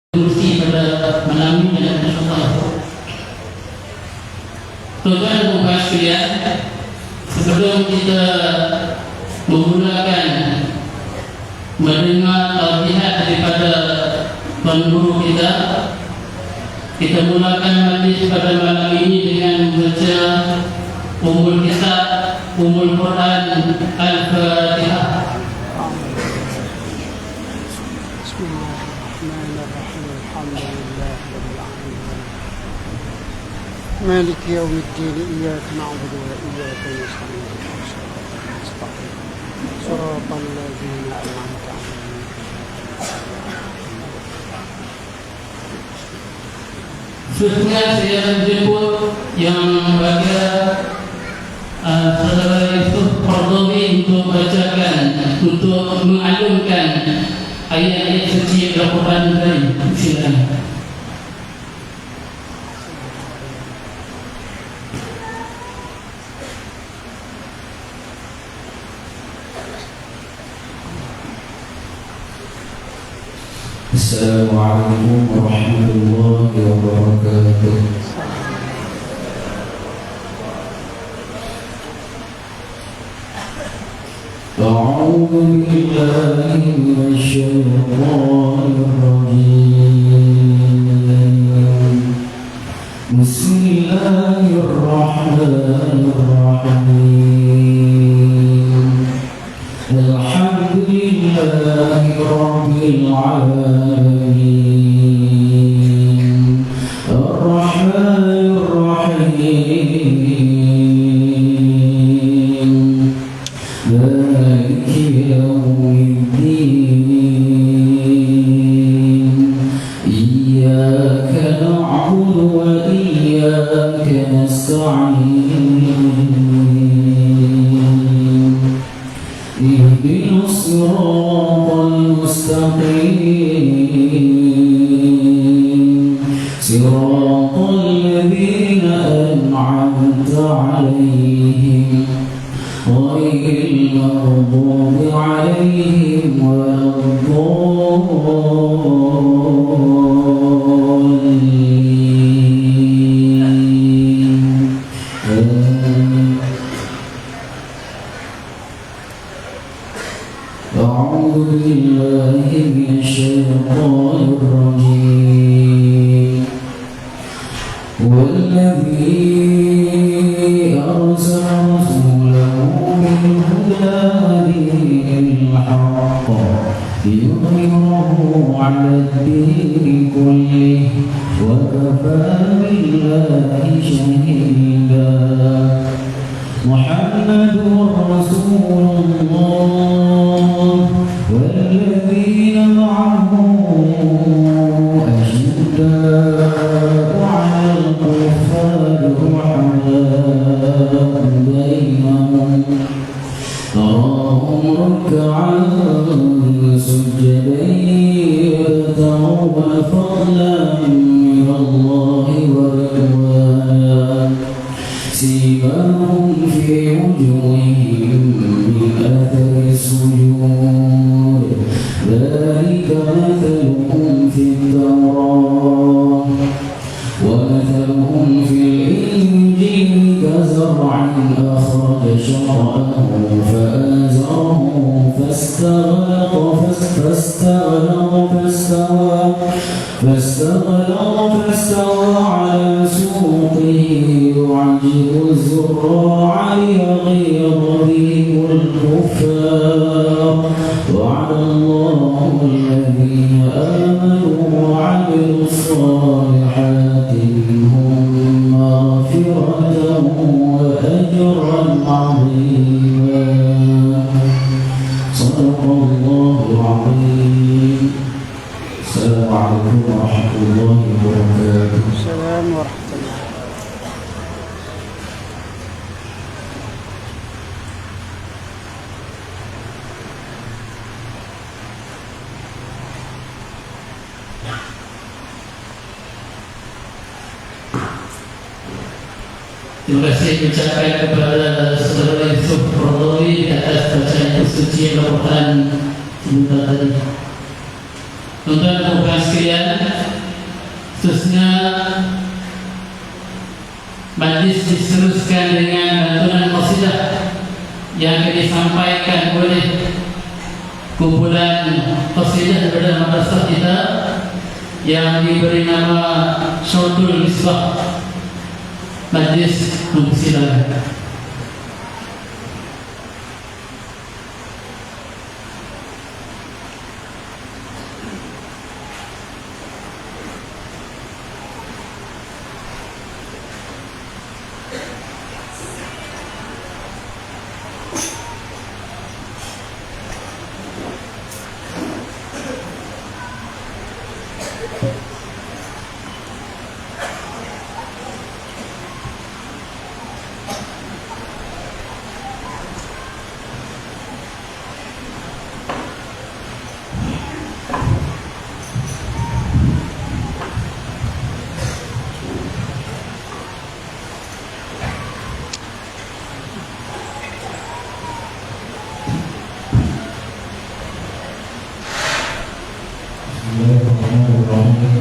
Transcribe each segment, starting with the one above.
kursi pada malam ini insyaallah. Tuan-tuan dan sekalian, sebelum kita menggunakan mendengar tausiah daripada tuan guru kita mulakan majlis pada malam ini dengan membaca Ummul Quran Al-Fatihah. مالك يوم الدين إياك نعبد وإياك نستعين صراط الذين أنعمت عليهم. Seterusnya saya menjemput yang bahagia saudara Yusuf Qardawi untuk bacakan, untuk mengalunkan ayat-ayat suci Al-Quran Karim. Silakan. Assalamualaikum warahmatullahi wabarakatuh. A'udzu billahi minasyaitonir rajim. Bismillahirrahmanirrahim. Alhamdulillahi rabbil alamin. Ar-Rahmanir Rahim. Maliki yawmiddin. Iyyaka na'budu wa iyyaka nasta'in. اهدنا الصراط المستقيم صراط الذين أنعمت عليهم غير المغضوب عليهم ولا أعوذ بالله من الشيطان الرجيم. والذي أرسل رسوله بالهدى ودين الحق ليظهره على الدين كله وكفى بالله شهيدا. محمد رسول الله والذين معه أشداء على الكفار رحماء بينهم تراهم ركعا سجدا يبتغون فضلا من الله ورضوانا سيماهم في وجوههم من أثر السجود ذلك مثلهم في التوراة ومثلهم في الإنجيل كزرع أخرج شطأه فآزره فاستغلظ على سوقه يعجب الزراع ليغيظ بهم الكفار. وعد الله الذين آمنوا وعملوا الصالحات منهم مغفرة وأجرا عظيما. صدق الله العظيم. السلام عليكم ورحمة الله وبركاته. السلام ورحمة الله. Terima kasih ucapkan kepada saudara Yusuf Qardawi atas bacaan suci Al-Quran sebentar tadi. Tuan-tuan dan puan sekalian, Majlis diteruskan dengan lantunan qasidah yang akan disampaikan oleh kumpulan qasidah daripada madrasah kita yang diberi nama Syautul Misbah. Majlis silakan.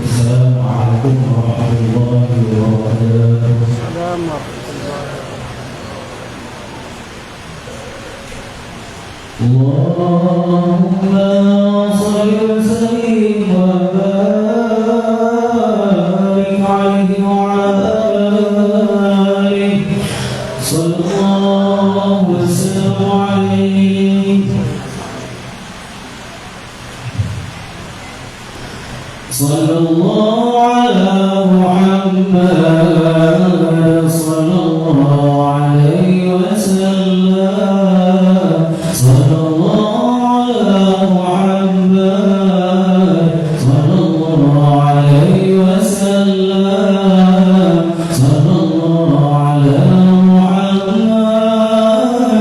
Assalamualaikum warahmatullahi wabarakatuh. Allahumma shalli wa sallim wa barik alaihi wa ala alihi sallallahu wa sallam alaihi sallallahu ala Muhammad sallallahu alaihi wasallam sallallahu ala Muhammad sallallahu alaihi wasallam sallallahu ala Muhammad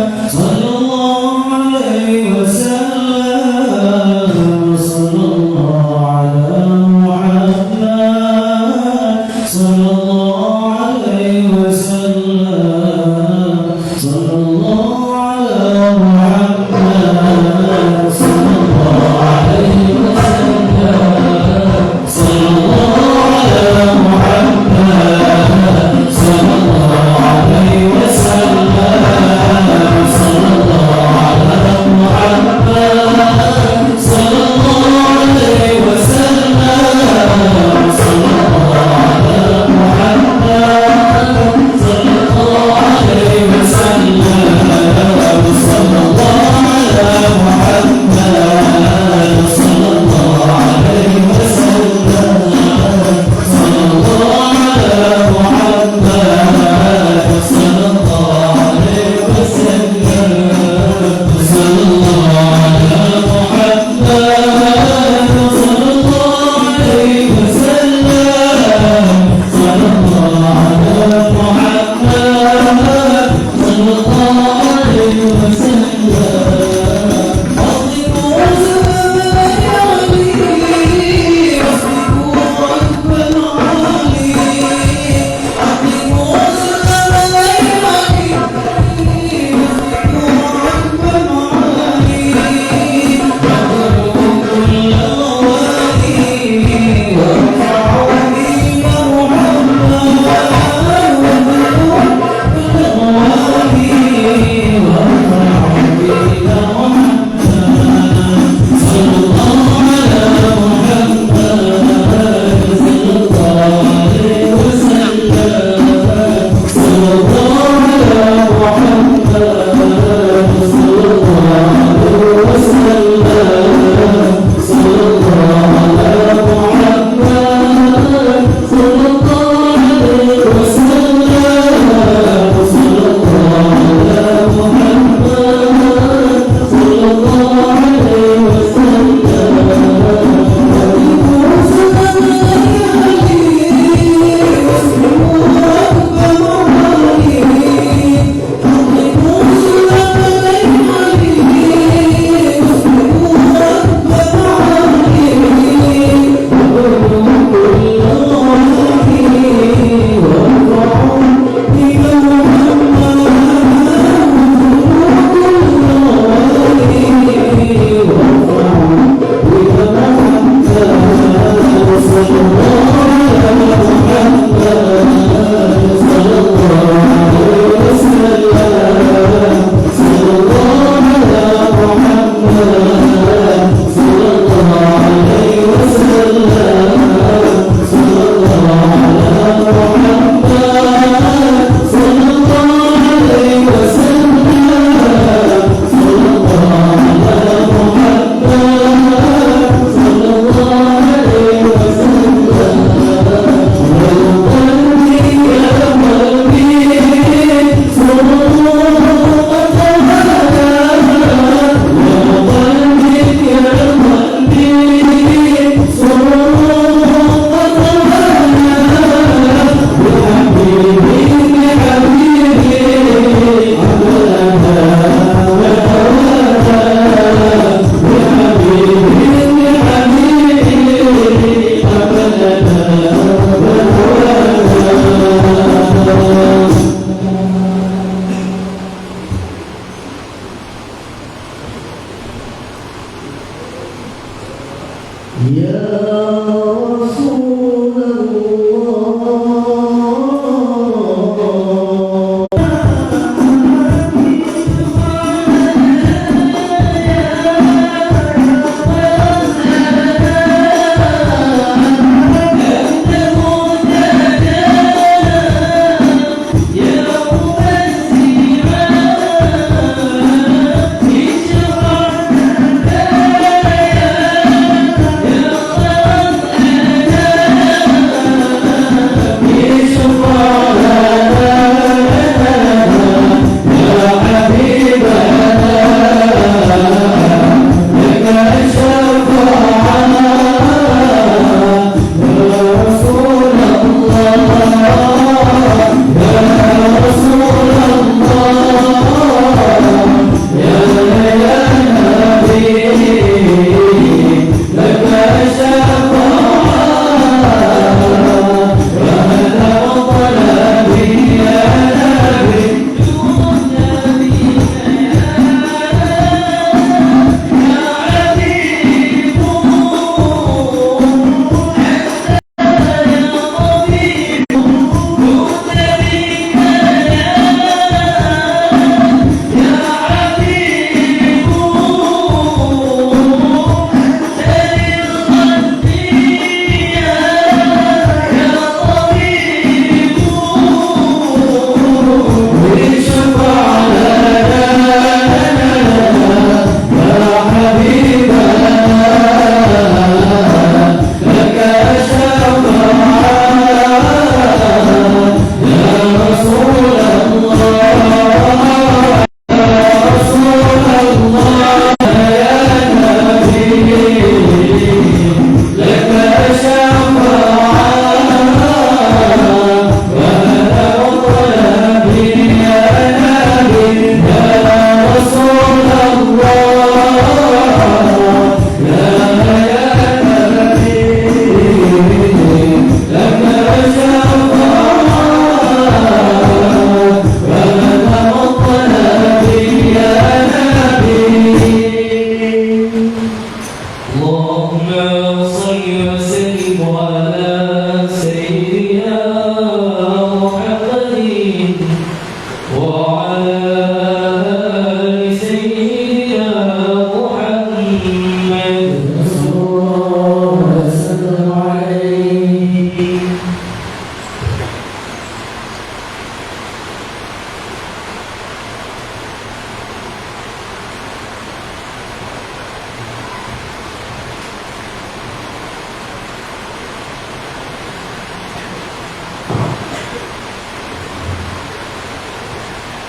sallallahu alaihi wasallam sallallahu ala Muhammad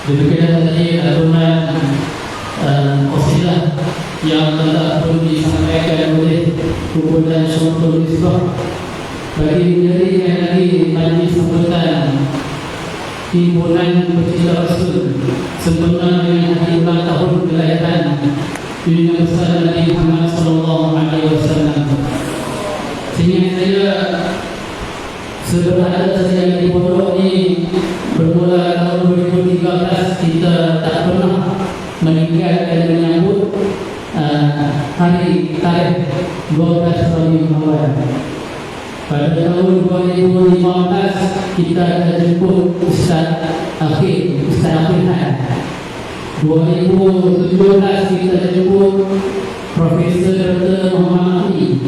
Demikian tadi aturan wasilah yang telah pun disampaikan oleh Kumpulan Syamsul Isbah bagi menjadikan lagi majlis sambutan himpunan pecinta Rasul sempurna dengan hari ulang tahun kelahiran Junjungan Besar Nabi Muhammad sallallahu alaihi wasallam. Sehingga saya sebenarnya saya di pondok ini bermula tahun 2013 kita tak pernah meninggalkan menyambut hari tarikh 12 Rabiul Awal. Pada tahun 2015 kita akan jemput Ustaz Akhir Had. 2017 kita jemput Profesor Dr. Muhammad Ali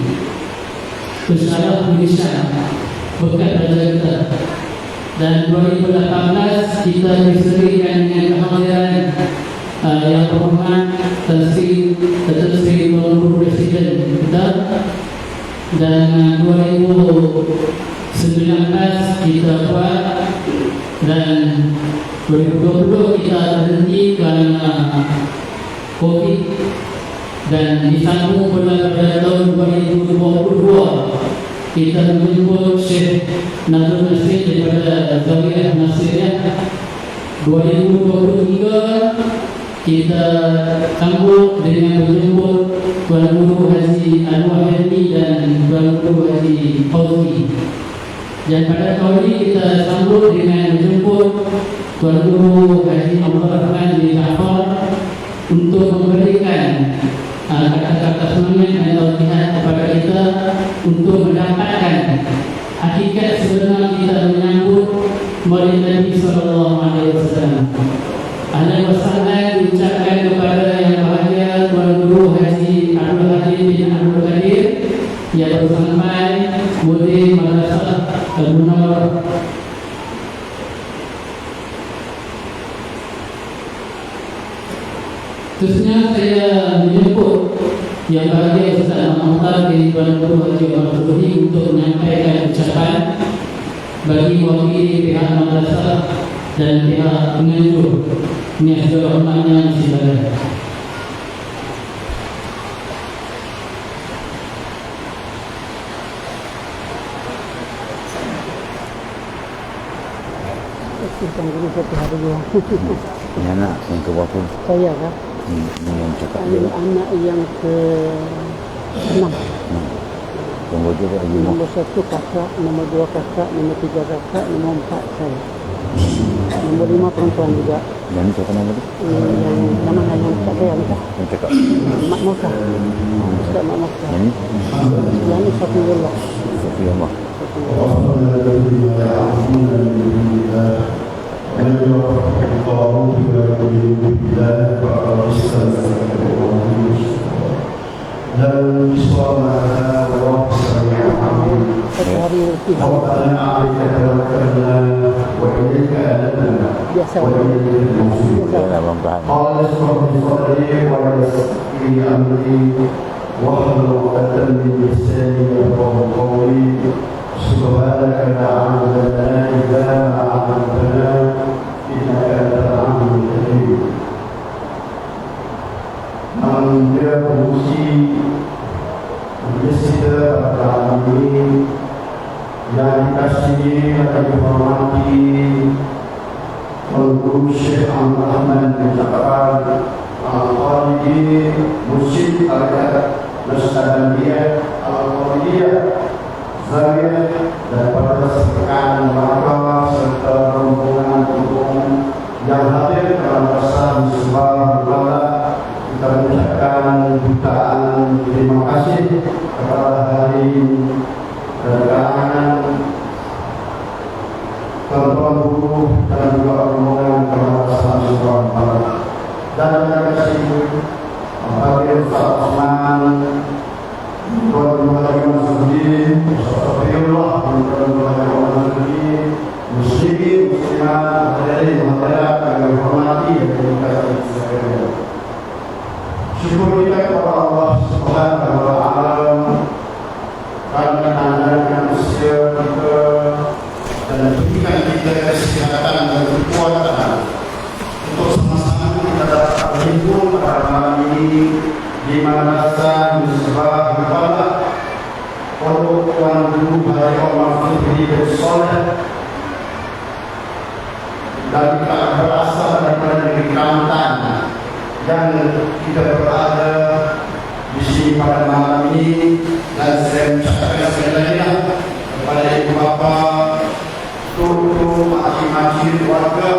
Ustaz Malaysia bekat pada kita. Dan 2018 kita diserikan dengan kehadiran yang terhormat Datuk Seri Tuan Guru Presiden kita. Dan 2019 kita buat dan 2020 kita berhenti kerana COVID dan disambung pada tahun 2022 kita menjemput Syekh Nazrul Nasir daripada Zawiyah Nasiriyah. 2023 kita sambut dengan menjemput Tuan Guru Haji Anwar Hadi dan Tuan Guru Haji Fauzi. Dan pada tahun ini kita sambut dengan menjemput Tuan Guru Haji Abdul Rahman bin Jaafar untuk memberikan kata-kata semangat dan tausiah kepada kita untuk mendapatkan hakikat sebenar kita menyambut Maulid Nabi sallallahu alaihi wasallam. Ahlan wa sahlan diucapkan kepada yang bahagia Tuan Guru Haji Abdul Hadim bin Abdul Qadir yang baru sampai Mudir Madrasah Al-Munawwarah. Terusnya saya menjemput yang bahagia Ustaz Muhammad dari Tuan Guru Haji Abdul Qadir untuk menyampaikan ucapan bagi wakil pihak madrasah dan pihak penganjur. Ini adalah hormatnya saudara. Tuan Guru satu hari dua. Ini anak yang ke berapa? Saya kan? Ini yang cakap Ini dia. anak yang ke-6. Tunggu je lagi mau. Nombor 1 kakak, nombor 2 kakak, nombor 3 kakak, nombor 4 saya. Nombor 5 perempuan juga. Yang ni siapa nama dia? Yang nama yang tak saya ni. Yang cakap. Mak Mokah. Ustaz Mak Mokah. Yang ni? Yang ni Safiullah. Sofi Allah. dan suamana wa sallallahu Satu hari lebih. ربنا عليك توكلنا وإليك أنبنا Biasa. وإليك المصير Dia nak membahas. قال اشرح لي صدري ويسر لي أمري واحلل عقدة من لساني يفقهوا قولي سبحانك لا علم لنا إلا ما علمتنا إنك أنت العليم الحكيم. Dia berfungsi Yesida pada ini yang dikasihi dan dihormati Guru Syekh Abdul Rahman bin Jaafar Al-Khalidi Mursyid Al-Qadar Nasadiyah Al-Khalidiyah Zawiyah daripada sekian mereka serta rombongan yang hadir dalam pasar Musbah Bala. Kita mengucapkan jutaan terima kasih kepada hari kedatangan tuan-tuan guru dan juga rombongan kepada Musbah Bala. Dan terima kasih kepada Ustaz Osman, Tuan-tuan Haji Masudi, Astagfirullah, Tuan-tuan Haji Masudi, Muslimin, Muslimat, hadirin, hadirat yang dihormati dan dikasihi sekalian. Syukur kita kepada Allah Subhanahu wa Ta'ala dari orang yang soleh dan berasal daripada negeri Kelantan yang kita berada di sini pada malam ini, dan saya mengucapkan sekali lagi kepada ibu bapa, tutu, makcik-makcik, warga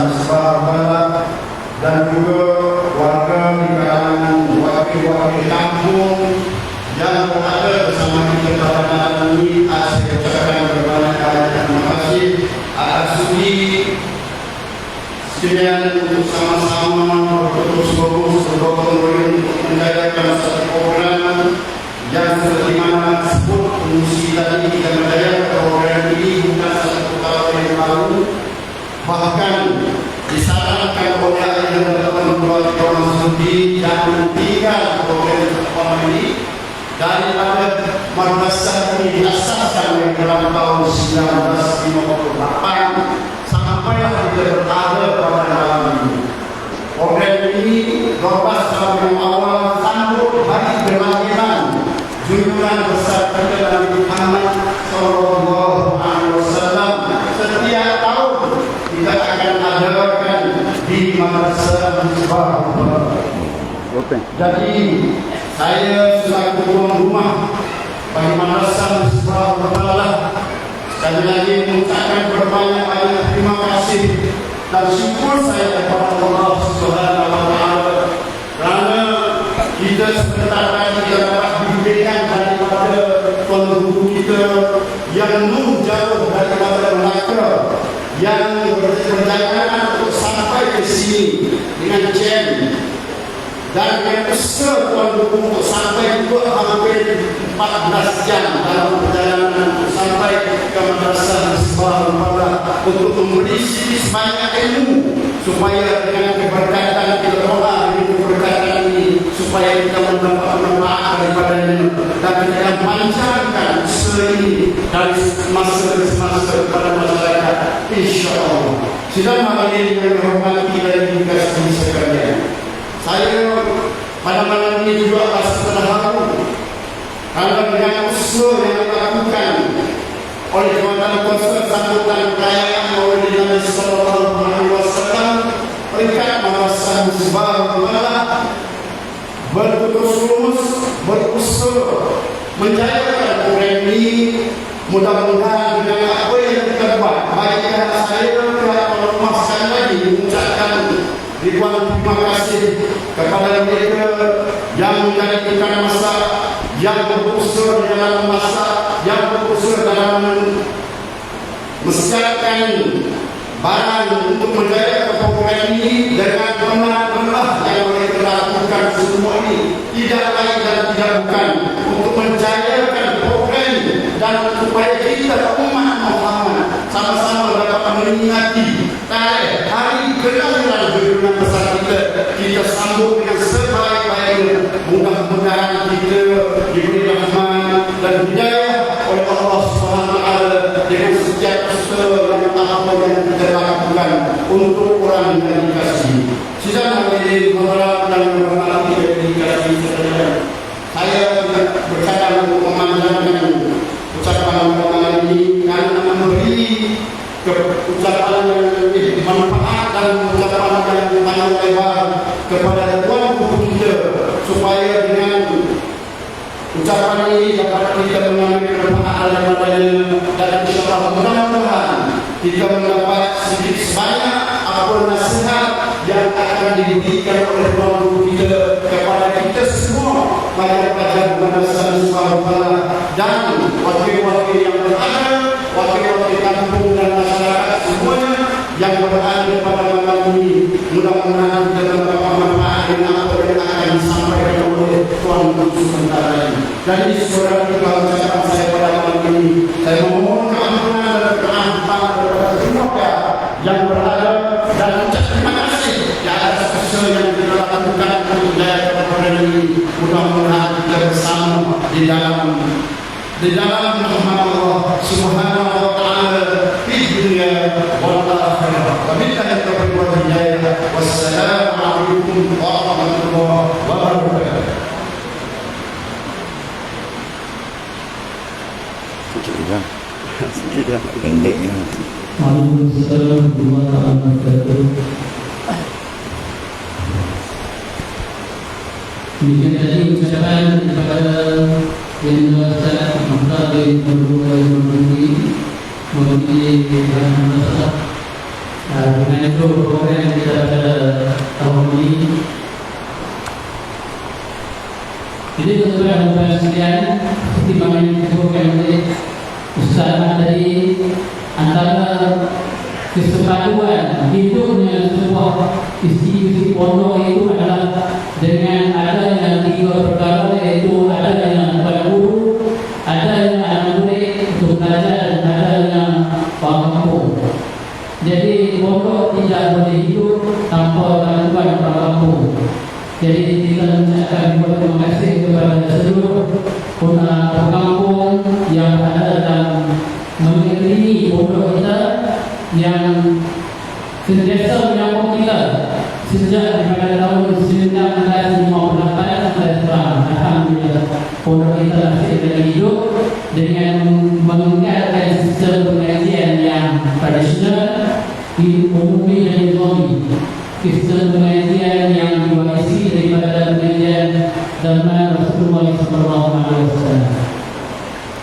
Misbah dan juga warga di kalangan wakil-wakil kampung yang berada bersama kita pada malam ini. Saya ucapkan berbanyak terima kasih atas sudi sekalian untuk sama-sama berterus-menerus bergotong royong untuk menjayakan satu program yang seperti mana disebut fungsi tadi kita menjayakan program ini bukan satu tahun yang lalu, bahkan disarankan oleh yang dapat membuat orang sudi dan tinggal program sekolah ini daripada madrasah ini diasaskan oleh dalam tahun 1958 sampai kita berada pada malam ini. Program ini 12 tahun yang awal sambut hari kelahiran junjungan besar kita Nabi Muhammad sallallahu alaihi wasallam. Setiap tahun kita akan adakan di Madrasah Misbah. Jadi saya selaku tuan rumah bagi Madrasah Misbah sekali lagi mengucapkan berbanyak-banyak terima kasih dan syukur saya kepada Allah Subhanahu wa taala kerana kita sebentar kita dapat diberikan daripada tuan guru kita yang jauh daripada Melaka, yang berjaya untuk sampai ke sini dengan jam dan dengan usaha tuan guru untuk sampai juga hampir 14 jam dalam perjalanan untuk sampai ke Madrasah Misbah untuk memberi sebanyak ilmu supaya dengan keberkatan kita doa dengan keberkatan ini supaya kita mendapat manfaat daripadanya dan kita panjangkan usaha ini dari masa ke masa kepada masyarakat, insyaAllah. Sidang hadirin yang dihormati dan dikasihi sekalian, saya pada malam ini juga rasa terharu karena dengan usaha yang dilakukan oleh Jabatan Konsul Sambutan Perayaan Maulid Nabi sallallahu alaihi wasallam, peringkat Madrasah Misbah berterus berusaha menjayakan program ini. Mudah-mudahan dengan apa yang kita buat, baik saya pihak rumah sekali lagi mengucapkan ribuan terima kasih kepada mereka yang menjadikan masa, yang berusaha dalam masa, yang berusaha dalam mensiapkan barang untuk menjaga program ini dengan benar-benar yang mereka lakukan semua ini tidak lain dan tidak bukan untuk menjayakan program dan supaya kita umat Muhammad sama-sama dapat menikmati tarikh hari kelahiran junjungan besar kita sambut dengan sebaik-baiknya. Mudah-mudahan kita diberi rahmat dan hidayah oleh Allah Subhanahu wa taala dengan setiap usaha yang apa yang kita lakukan untuk orang yang dikasihi. Sidang hadirin berharap dan berhormati yang dikasihi sekalian, saya bercadang untuk memandangkan ucapan malam ini karena memberi ucapan yang lebih manfaat dan ucapan yang banyak lebar kepada tuan guru kita supaya dengan ucapan ini dapat kita mengambil manfaat daripadanya dan insyaallah mudah-mudahan kita mendapat sedikit sebanyak apa nasihat yang akan diberikan oleh tuan guru kita kepada kita semua, baik pada Madrasah Misbah dan wakil-wakil yang berada, wakil-wakil kampung dan masyarakat semuanya yang berada pada malam ini. Mudah-mudahan kita mendapat manfaat dengan apa yang akan disampaikan oleh tuan guru sebentar ini. Jadi saudara kita ucapkan saya pada malam ini, saya memohon keampunan dan keampunan kepada semua yang berada dan terima kasih di atas usaha yang kita lakukan untuk menjaga program ini. Mudah-mudahan kita bersama di dalam rahmat Allah Subhanahu wa taala di dunia wal akhirah. Wabillahi taufiq wal hidayah. Wassalamualaikum warahmatullahi wabarakatuh. Pendeknya. Waalaikumsalam warahmatullahi wabarakatuh. Demikian tadi ucapan kepada yang Ustaz Muhammad bin Abdul mewakili madrasah. Dengan itu program kita pada tahun ini. Jadi tuan-tuan sekalian, seperti yang disebutkan oleh Ustaz tadi, antara kesepakatan hidupnya sebuah isi pondok itu adalah dengan adanya tiga perkara, iaitu adanya tuan guru, adanya anak murid untuk belajar, dan adanya orang kampung. Jadi pondok tidak boleh hidup tanpa bantuan orang kampung. Jadi kita mengucapkan terima kasih kepada seluruh orang kampung yang ada dalam mengelilingi pondok kita, yang sentiasa menyokong kita sejak daripada tahun 1958 sampai sekarang. Alhamdulillah, pondok kita masih lagi hidup dengan menggunakan sistem pengajian yang tradisional, diumumi dan dizolimi. Sistem pengajian yang diwarisi daripada pengajian zaman Rasulullah SAW.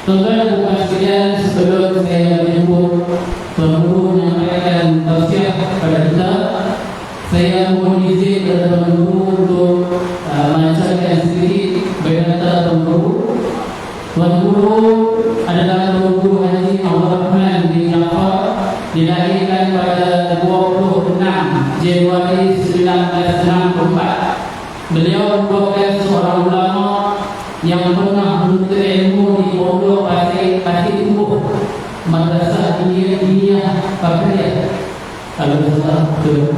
Tuan-tuan dan puan sekalian, sebelum saya menyebut Tuan-Guru menyampaikan tausiah kepada kita, saya mohon izin kepada Tuan-Guru untuk menyampaikan sedikit berkata Tuan-Guru. Tuan-Guru adalah Tuan-Guru Haji Abdul Rahman bin Jafar, dilahirkan pada 26 Januari 1964. Beliau merupakan seorang ulama yang pernah menuntut ilmu di Pondok Pasir Tumbuh, Madrasah Diniyah Fakriyah. Kalau salah betul.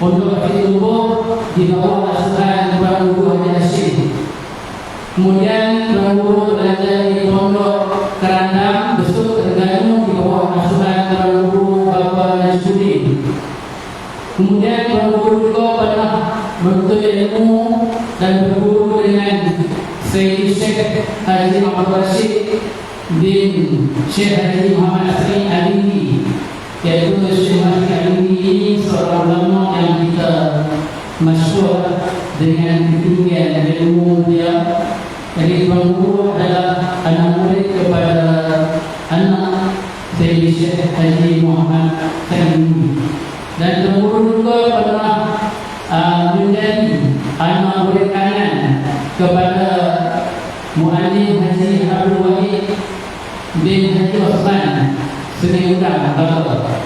Pondok Pasir Tumbuh di bawah asuhan Tuan Guru Haji Hashim. Kemudian Tuan Guru belajar di Pondok Kerandang Besuk Terengganu di bawah asuhan Tuan Guru Bapak Najmuddin. Kemudian Tuan Guru juga pernah menuntut ilmu dan berguru dengan Sayyid Syekh Haji Muhammad Rashid bin Syekh Haji Muhammad Asri Alindi, yaitu Syekh Haji Alindi ini seorang ulama yang kita masyhur dengan ketinggian ilmu dia. Jadi Tuan Guru adalah anak murid kepada anak Sayyid Syekh Haji Muhammad Alindi, dan Tuan Guru juga pernah menjadi anak murid kanan kepada Mu'allim Haji Abdul Wahid bin Haji Osman Sungai Udang, Bangka.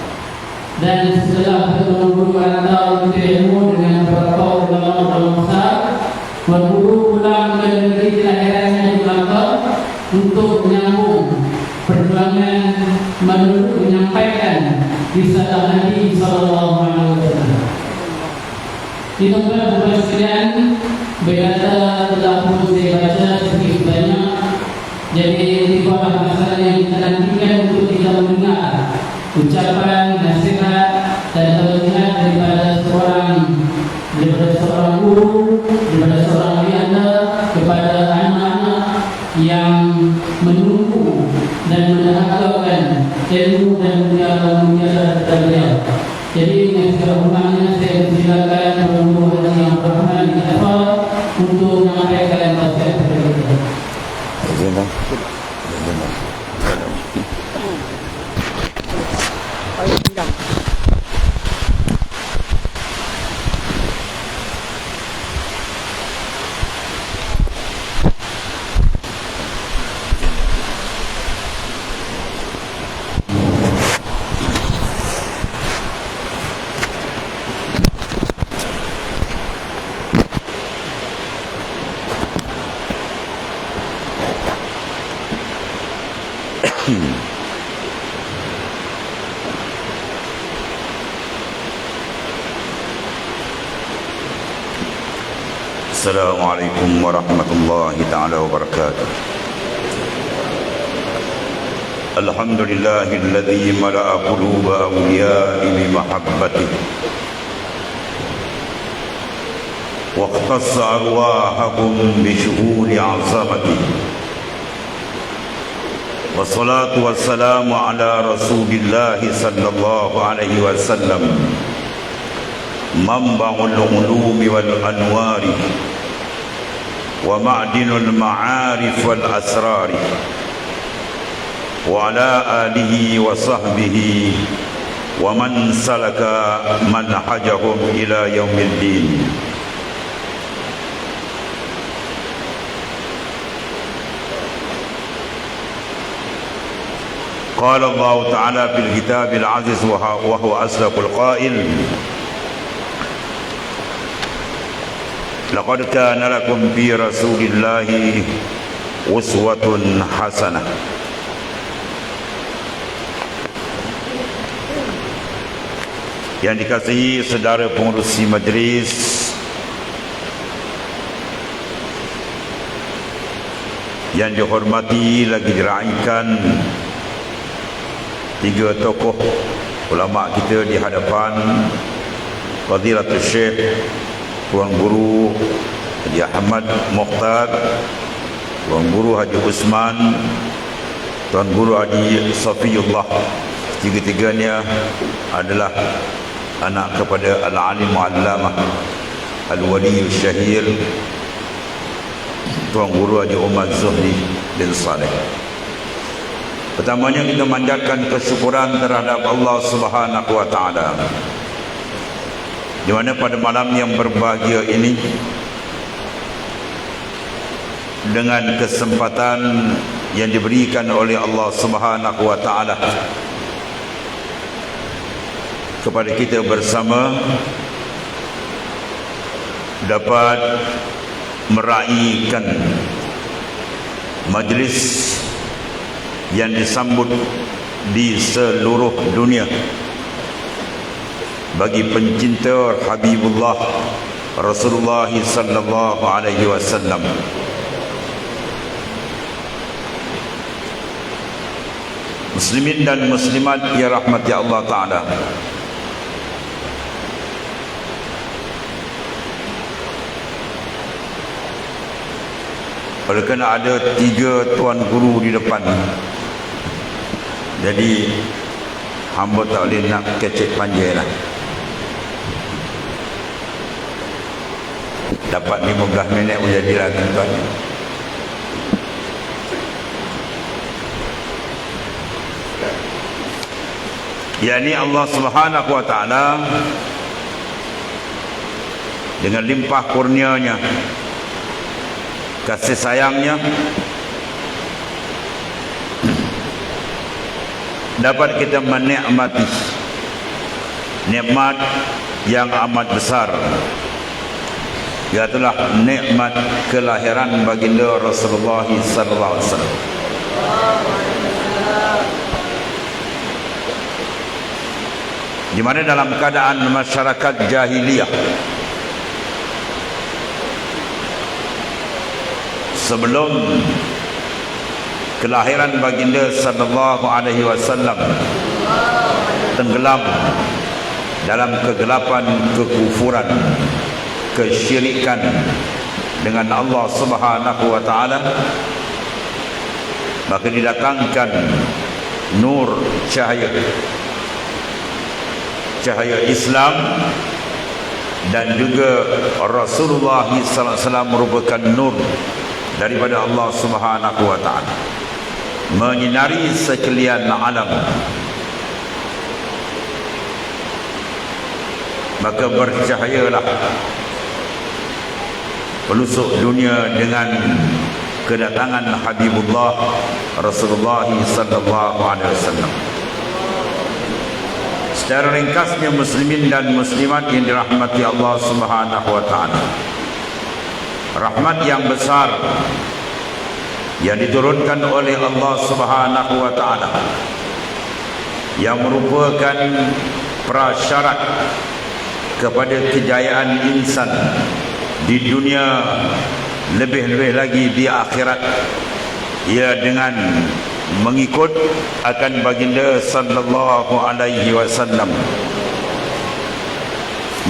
Dan setelah Tuan Guru merantau untuk ilmu dengan beberapa ulama besar, Tuan Guru pulang ke negeri kelahirannya di Bangka untuk menyambung perjuangan menyampaikan risalah Nabi SAW. Tuan-tuan dan puan sekalian, berkata telah pun saya baca sedikit banyak. Jadi tibalah masa yang kita nantikan untuk kita mendengar ucapan, nasihat dan tausiah daripada seorang guru, daripada seorang ayahanda kepada anak-anak yang menunggu dan mendapatkan ilmu dan mulia dari beliau. Jadi dengan segala hormatnya saya persilakan Tuan Guru Haji Abdul Rahman bin Jafar untuk menyampaikan tausiah kepada kita. Assalamualaikum warahmatullahi ta'ala wabarakatuh. Alhamdulillahilladzi mala'a quluba awliya'i bi mahabbatih wa ikhtassa arwahahum bi shuhudi 'azamatihi والصلاة والسلام على رسول الله صلى الله عليه وسلم منبع العلوم والأنوار ومعدن المعارف والأسرار وعلى آله وصحبه ومن سلك منهجهم إلى يوم الدين. قال الله تعالى في الكتاب العزيز وهو أصدق القائل: لقد كان لكم في رسول الله أسوة حسنة. Yang dikasihi saudara pengurusi majlis, yang dihormati lagi diraikan tiga tokoh ulama kita di hadapan Fadilatul Syekh Tuan Guru Haji Ahmad Mokhtar, Tuan Guru Haji Usman, Tuan Guru Haji Safiullah. Tiga-tiganya adalah anak kepada Al-Alim Al-Allamah Al-Wali Syahir Tuan Guru Haji Umar Zuhri bin Saleh. Pertamanya kita manjatkan kesyukuran terhadap Allah Subhanahu wa taala, di mana pada malam yang berbahagia ini, dengan kesempatan yang diberikan oleh Allah Subhanahu wa taala kepada kita bersama, dapat meraihkan majlis yang disambut di seluruh dunia bagi pencinta Habibullah Rasulullah sallallahu alaihi wasallam. Muslimin dan muslimat yang rahmati Allah taala, oleh kerana ada tiga tuan guru di depan, jadi hamba tak boleh nak kecek panjang lah. Dapat 15 minit pun jadilah tuan-tuan. Yani Allah Subhanahu wa taala dengan limpah kurnianya, kasih sayangnya, dapat kita menikmati nikmat yang amat besar, iaitu nikmat kelahiran baginda Rasulullah sallallahu alaihi wasallam. Di mana dalam keadaan masyarakat jahiliyah, sebelum kelahiran baginda sallallahu alaihi wasallam tenggelam dalam kegelapan kekufuran, kesyirikan dengan Allah Subhanahu wa taala, maka didatangkan nur cahaya Islam, dan juga Rasulullah sallallahu alaihi wasallam merupakan nur daripada Allah Subhanahu wa taala, menyinari sekalian alam. Maka bercahayalah pelusuk dunia dengan kedatangan Habibullah Rasulullah sallallahu alaihi wasallam. Secara ringkasnya, muslimin dan muslimat yang dirahmati Allah Subhanahu wa taala, rahmat yang besar yang diturunkan oleh Allah Subhanahu wa taala, yang merupakan prasyarat kepada kejayaan insan di dunia, lebih-lebih lagi di akhirat, ia dengan mengikut akan baginda sallallahu alaihi wasallam.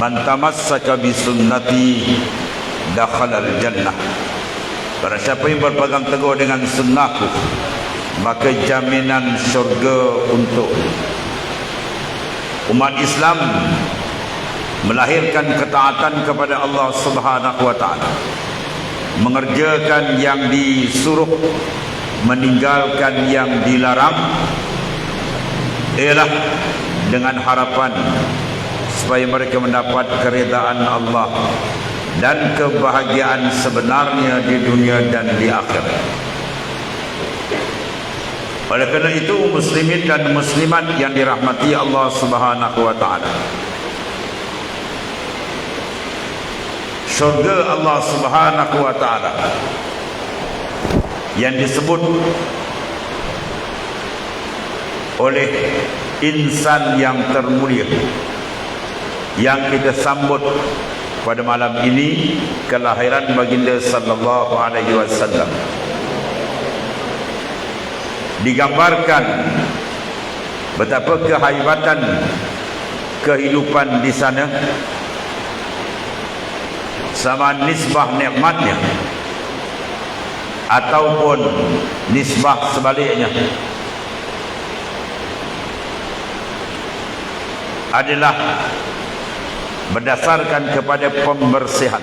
Man tamassaka bi sunnati dakhala al-jannah. Barang siapa yang berpegang teguh dengan sunnahku, maka jaminan syurga untuk umat Islam melahirkan ketaatan kepada Allah Subhanahu wa taala, mengerjakan yang disuruh, meninggalkan yang dilarang, ialah dengan harapan supaya mereka mendapat keredaan Allah dan kebahagiaan sebenarnya di dunia dan di akhirat. Oleh kerana itu, muslimin dan muslimat yang dirahmati Allah Subhanahu wa taala, syurga Allah Subhanahu wa taala yang disebut oleh insan yang termulia yang kita sambut pada malam ini, kelahiran baginda sallallahu alaihi wasallam, digambarkan betapa kehebatan kehidupan di sana, sama nisbah nikmatnya ataupun nisbah sebaliknya adalah berdasarkan kepada pembersihan.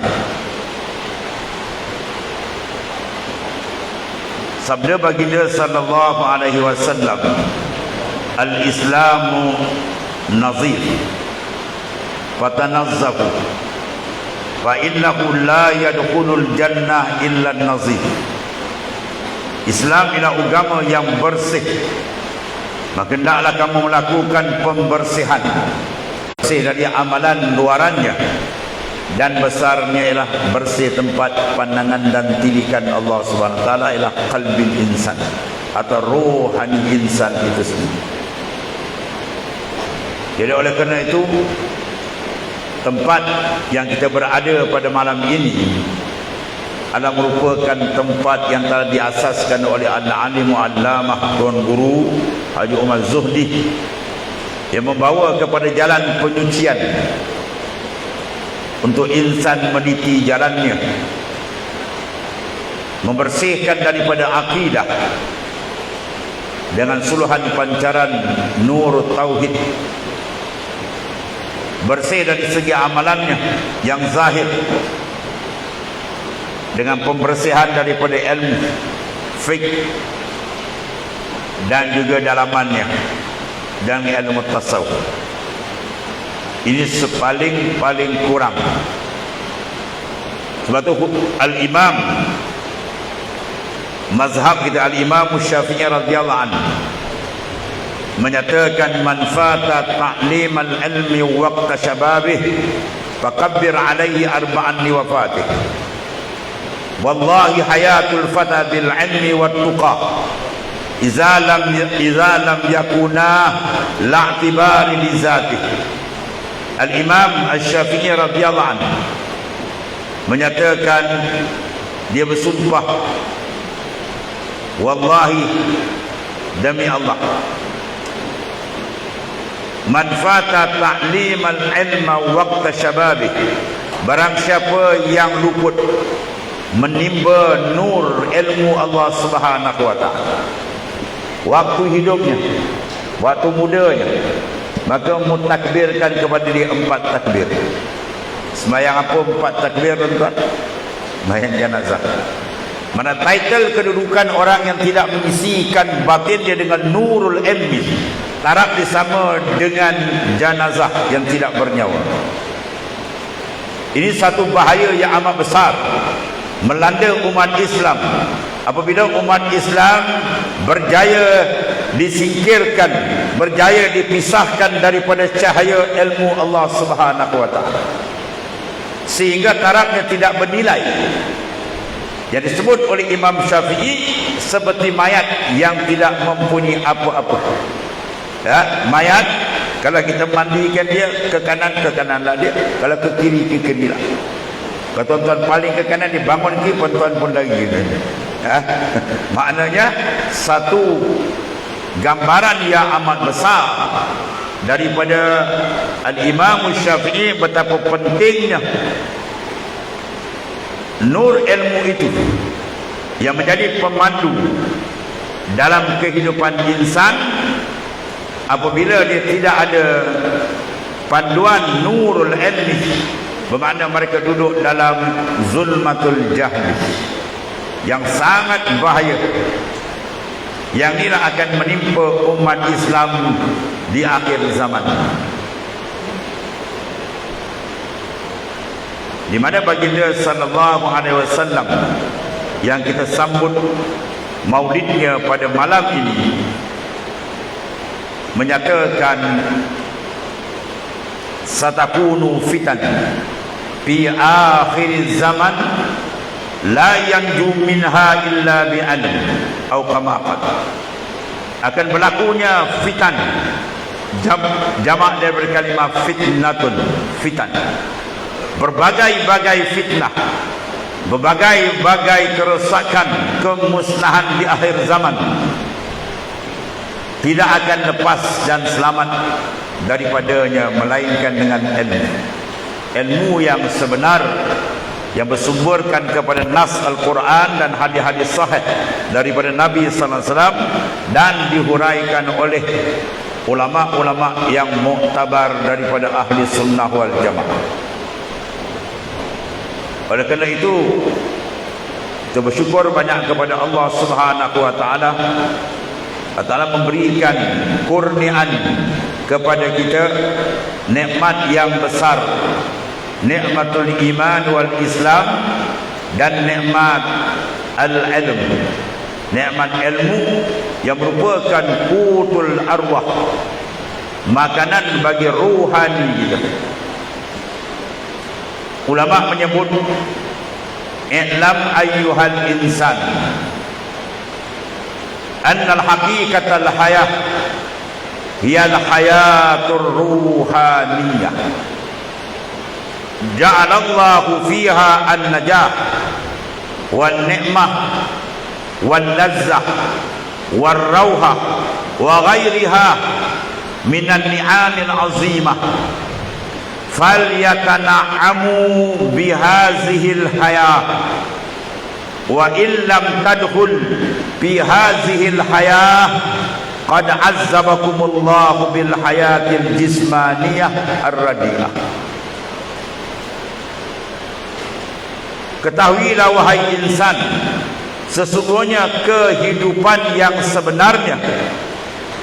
Sabda baginda sallallahu alaihi wasallam, al-islamu nazif fatanazzafu fa innahu la yadkhulul jannah illa an-nazif. Islam ialah agama yang bersih, maka hendaklah kamu melakukan pembersihan, bersih dari amalan luarannya, dan besarnya ialah bersih tempat pandangan dan tilikan Allah Subhanahu wa taala, ialah qalbil insan atau rohani insan itu sendiri. Jadi oleh kerana itu, tempat yang kita berada pada malam ini adalah merupakan tempat yang telah diasaskan oleh al-alim al-allamah Tuan Guru Haji Umar Zuhdi, yang membawa kepada jalan penyucian untuk insan meniti jalannya, membersihkan daripada akidah dengan suluhan pancaran nur tauhid, bersih dari segi amalannya yang zahir dengan pembersihan daripada ilmu fiqh dan juga dalamannya dan ilmu tasawuf. Ini paling kurang. Sebab itu al-imam mazhab kita, al-imam Syafi'i radhiyallahu anhu, menyatakan man fata ta'lim al-ilmi waqta syababih fakabbir alaihi arba'an li wafatih. Wallahi hayatul fata bil ilmi wat tuqa idza lam yakuna la'tibari li zatih. Al-imam Asy-Syafi'i radhiyallahu anhu menyatakan, dia bersumpah, wallahi, demi Allah, man fata ta'limal ilma waqta syababih, barang siapa yang luput menimba nur ilmu Allah Subhanahu wa taala waktu hidupnya, waktu mudanya, maka mutakbirkan kepada dia 4 takbir. Sembahyang apa 4 takbir, tuan-tuan? Sembahyang jenazah. Mana title kedudukan orang yang tidak mengisikan batin dia dengan nurul ilmi, taraf dia sama dengan jenazah yang tidak bernyawa. Ini satu bahaya yang amat besar melanda umat Islam apabila umat Islam berjaya disingkirkan, berjaya dipisahkan daripada cahaya ilmu Allah Subhanahu wa taala, sehingga tarafnya tidak bernilai. Yang disebut oleh Imam Syafi'i seperti mayat yang tidak mempunyai apa-apa. Ya, mayat kalau kita mandikan dia ke kananlah dia, kalau ke kiri lah. Kalau tuan-tuan paling ke kanan, dibangun ke tuan-tuan pun lagi gitu. Ya. Maknanya satu gambaran yang amat besar daripada Al-Imam Syafi'i betapa pentingnya nur ilmu itu yang menjadi pemandu dalam kehidupan insan apabila dia tidak ada panduan nurul ilmi, bermakna mereka duduk dalam zulmatul jahli yang sangat bahaya. Yang inilah akan menimpa umat Islam di akhir zaman, di mana baginda sallallahu alaihi wasallam yang kita sambut maulidnya pada malam ini menyatakan satakunu fitan fi akhir zaman la yanju minha illa bi'alim atau kama qala, akan berlakunya fitan, jamak dari kalimah fitnatun, fitan, berbagai-bagai fitnah, berbagai-bagai kerosakan, kemusnahan di akhir zaman tidak akan lepas dan selamat daripadanya melainkan dengan ilmu yang sebenar, yang bersumberkan kepada nas Al-Quran dan hadis-hadis sahih daripada Nabi sallallahu alaihi wasallam dan dihuraikan oleh ulama-ulama yang muktabar daripada ahli sunnah wal jamaah. Oleh kerana itu kita bersyukur banyak kepada Allah Subhanahu wa taala. Allah Ta'ala memberikan kurniaan kepada kita nikmat yang besar, nikmatul iman wal Islam dan nikmat al-ilm, nikmat ilmu yang merupakan qutul arwah, makanan bagi ruhani kita. Ulama menyebut i'lam ayyuhal insan annal haqiqatal hayah hiya al-hayatur ruhaniyah ja'alallahu fiha an-najah wan ni'mah wan lazzah war rauha wa ghairiha minan ni'amil azimah falyatana'amu bihazihil hayah wa illam tadkhul fi hazihil hayah qad azzabakumullahu bil hayatil jismaniyah ar-radiyah. Ketahuilah wahai insan, sesungguhnya kehidupan yang sebenarnya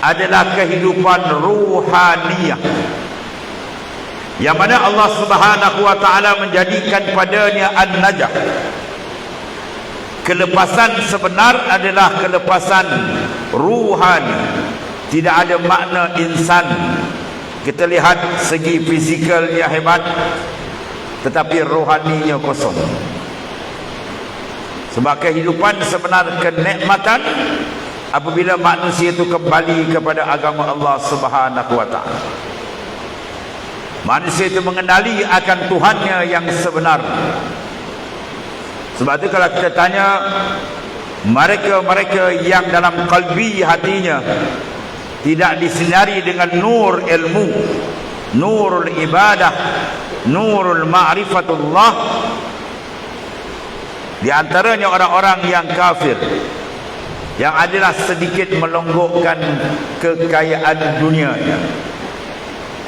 adalah kehidupan ruhaniyah, yang mana Allah Subhanahu wa taala menjadikan padanya an-najah. Kelepasan sebenar adalah kelepasan ruhani. Tidak ada makna insan kita lihat segi fizikalnya hebat tetapi rohaninya kosong. Sebab kehidupan sebenar, kenikmatan apabila manusia itu kembali kepada agama Allah Subhanahu wa taala. Manusia itu mengenali akan Tuhannya yang sebenar. Sebab itu kalau kita tanya mereka-mereka yang dalam kalbi hatinya tidak disinari dengan nur ilmu, nurul ibadah, nurul ma'rifatullah, di antaranya orang-orang yang kafir yang adalah sedikit melonggokkan kekayaan dunianya,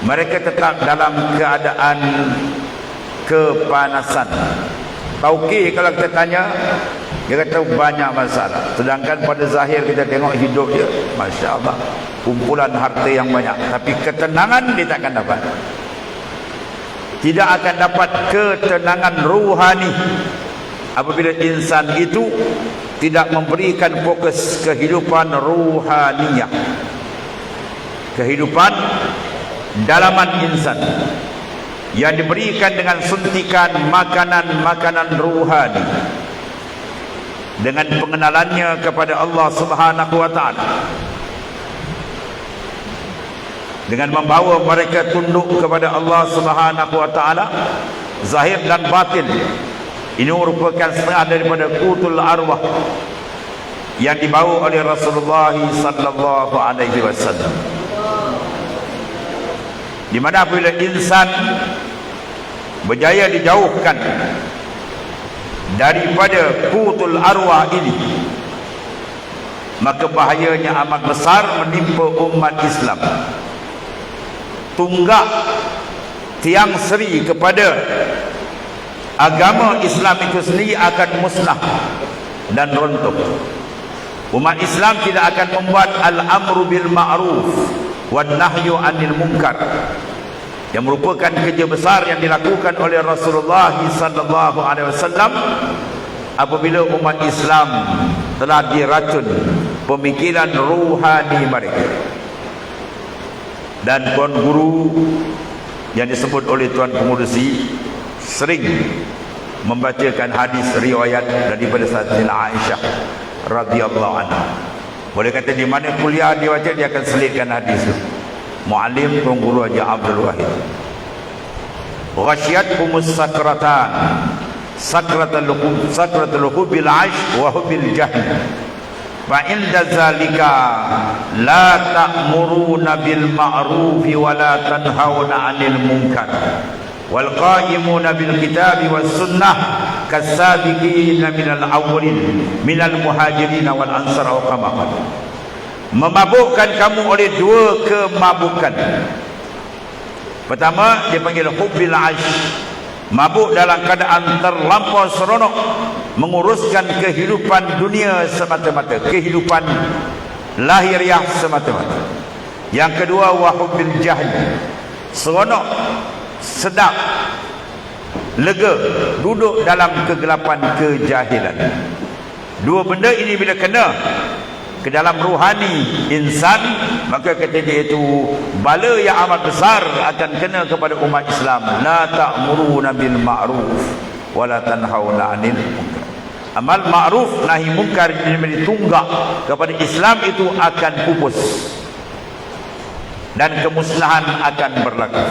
mereka tetap dalam keadaan kepanasan. Tauqih kalau kita tanya, dia kata banyak masalah. Sedangkan pada zahir kita tengok hidup dia, Masya Allah, kumpulan harta yang banyak, tapi ketenangan dia takkan dapat. Tidak akan dapat ketenangan ruhani apabila insan itu tidak memberikan fokus kehidupan ruhaniyah, kehidupan dalaman insan yang diberikan dengan suntikan makanan-makanan ruhani, dengan pengenalannya kepada Allah Subhanahu wa taala, dengan membawa mereka tunduk kepada Allah Subhanahu wa taala zahir dan batin. Ini merupakan setengah daripada qutul arwah yang dibawa oleh Rasulullah sallallahu alaihi wasallam, di mana apabila insan berjaya dijauhkan daripada qutul arwah ini, maka bahayanya amat besar menimpa umat Islam. Tunggak tiang seri kepada agama Islam itu sendiri akan musnah dan runtuh. Umat Islam tidak akan membuat al-amru bil ma'ruf wan nahyu 'anil munkar, yang merupakan kerja besar yang dilakukan oleh Rasulullah sallallahu alaihi wasallam apabila umat Islam telah diracun pemikiran ruhani mereka. Dan Tuan Guru yang disebut oleh Tuan Pengurusi sering membacakan hadis riwayat daripada Sayyidatina Aisyah radhiyallahu anha. Boleh kata di mana kuliah dia baca, dia akan selitkan hadis itu. Muallim Tuan Guru Haji Abdul Wahid. Ghasyiyatkumus sakratan, sakratul hubil aish wa hubil jahl. Fa inda zalika la ta'muruna bil ma'ruf wa la tanhauna 'anil munkar. Wal qa'imuna bil kitabi was sunnah kasabiqina minal awwalin minal muhajirin wal ansar wa kama. Memabukkan kamu oleh dua kemabukan. Pertama dia panggil hubbil aish, mabuk dalam keadaan terlampau seronok menguruskan kehidupan dunia semata-mata, kehidupan lahiriah semata-mata. Yang kedua wahubbil jahl, seronok, sedap, lega duduk dalam kegelapan kejahilan. Dua benda ini bila kena ke dalam ruhani insan, maka kata dia itu bala yang amat besar akan kena kepada umat Islam. La ta'muruna bil ma'ruf wa la tanhauna 'anil munkar. Amal ma'ruf nahi munkar ini menjadi tunggak kepada Islam itu akan pupus dan kemusnahan akan berlaku.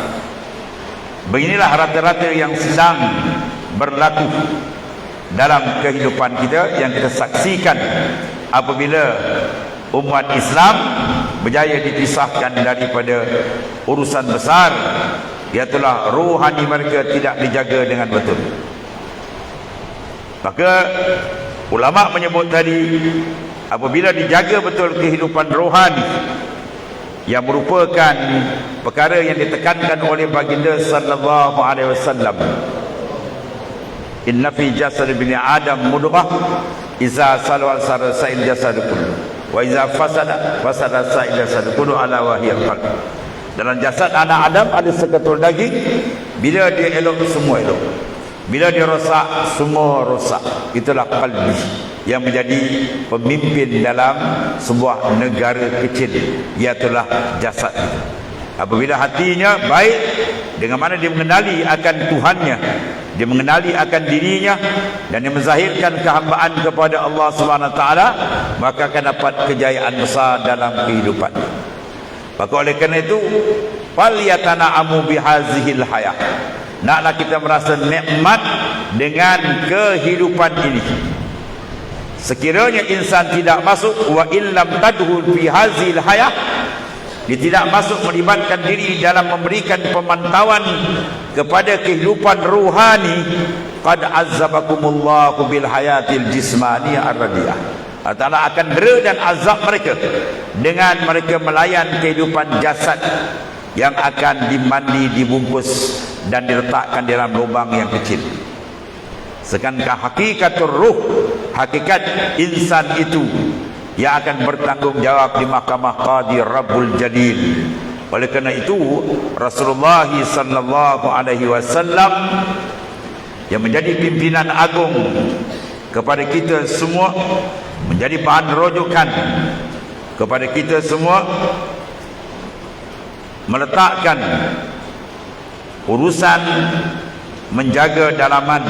Beginilah rata-rata yang sedang berlaku dalam kehidupan kita yang kita saksikan apabila umat Islam berjaya dipisahkan daripada urusan besar, iaitulah rohani mereka tidak dijaga dengan betul. Maka ulama menyebut tadi, apabila dijaga betul kehidupan rohani yang merupakan perkara yang ditekankan oleh baginda sallallahu alaihi wasallam, inna fi jasad ibni adam mudghah iza salwa sa'il jasad kullu wa iza fasada sa'il jasad kullu ala wahiyal qalb. Dalam jasad anak Adam ada seketul daging, bila dia elok semua elok, bila dia rosak semua rosak. Itulah qalbi yang menjadi pemimpin dalam sebuah negara kecil, iaitulah jasad. Apabila hatinya baik, dengan mana dia mengenali akan Tuhannya, dia mengenali akan dirinya, dan dia menzahirkan kehambaan kepada Allah Subhanahu Wa Taala, maka akan dapat kejayaan besar dalam kehidupan. Maka oleh kerana itu, falyatana'amu bihazihil hayah. Naklah kita merasa nikmat dengan kehidupan ini. Sekiranya insan tidak masuk wa illam tadhul fi hazihil hayah, dia tidak masuk melibatkan diri dalam memberikan pemantauan kepada kehidupan ruhani, qad azzabakumullahu bil hayatil jismaniyah ar-radiyah. Allah Ta'ala akan dera dan azab mereka dengan mereka melayan kehidupan jasad yang akan dimandi, dibungkus dan diletakkan dalam lubang yang kecil. Sedangkan hakikatul ruh, hakikat insan itu yang akan bertanggung jawab di mahkamah Qadi Rabbul Jalil. Oleh kerana itu Rasulullah sallallahu alaihi wasallam yang menjadi pimpinan agung kepada kita semua, menjadi bahan rujukan kepada kita semua, meletakkan urusan menjaga dalaman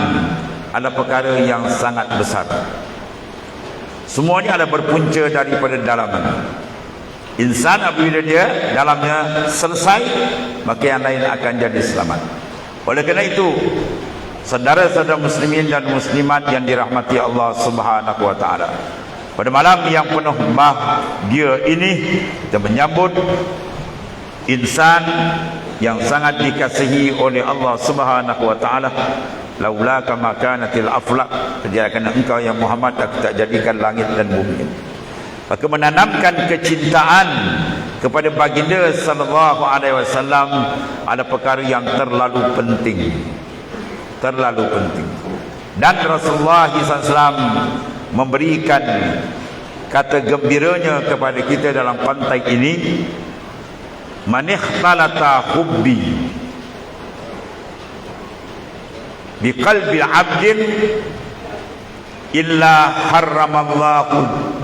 adalah perkara yang sangat besar. Semuanya ada berpunca daripada dalaman. Insan apabila dia dalamnya selesai, maka yang lain akan jadi selamat. Oleh kerana itu, saudara-saudara muslimin dan muslimat yang dirahmati Allah Subhanahu Wa Taala, pada malam yang penuh bahagia ini, kita menyambut insan yang sangat dikasihi oleh Allah Subhanahu Wa Taala. Laula kama kanatil aflaq, kerana engkau yang Muhammad aku tak jadikan langit dan bumi. Maka menanamkan kecintaan kepada baginda sallallahu alaihi wasallam ada perkara yang terlalu penting. Terlalu penting. Dan Rasulullah SAW memberikan kata gembiranya kepada kita dalam pantai ini, man ikhtalata hubbi biqalbi 'abdin illa harramallahu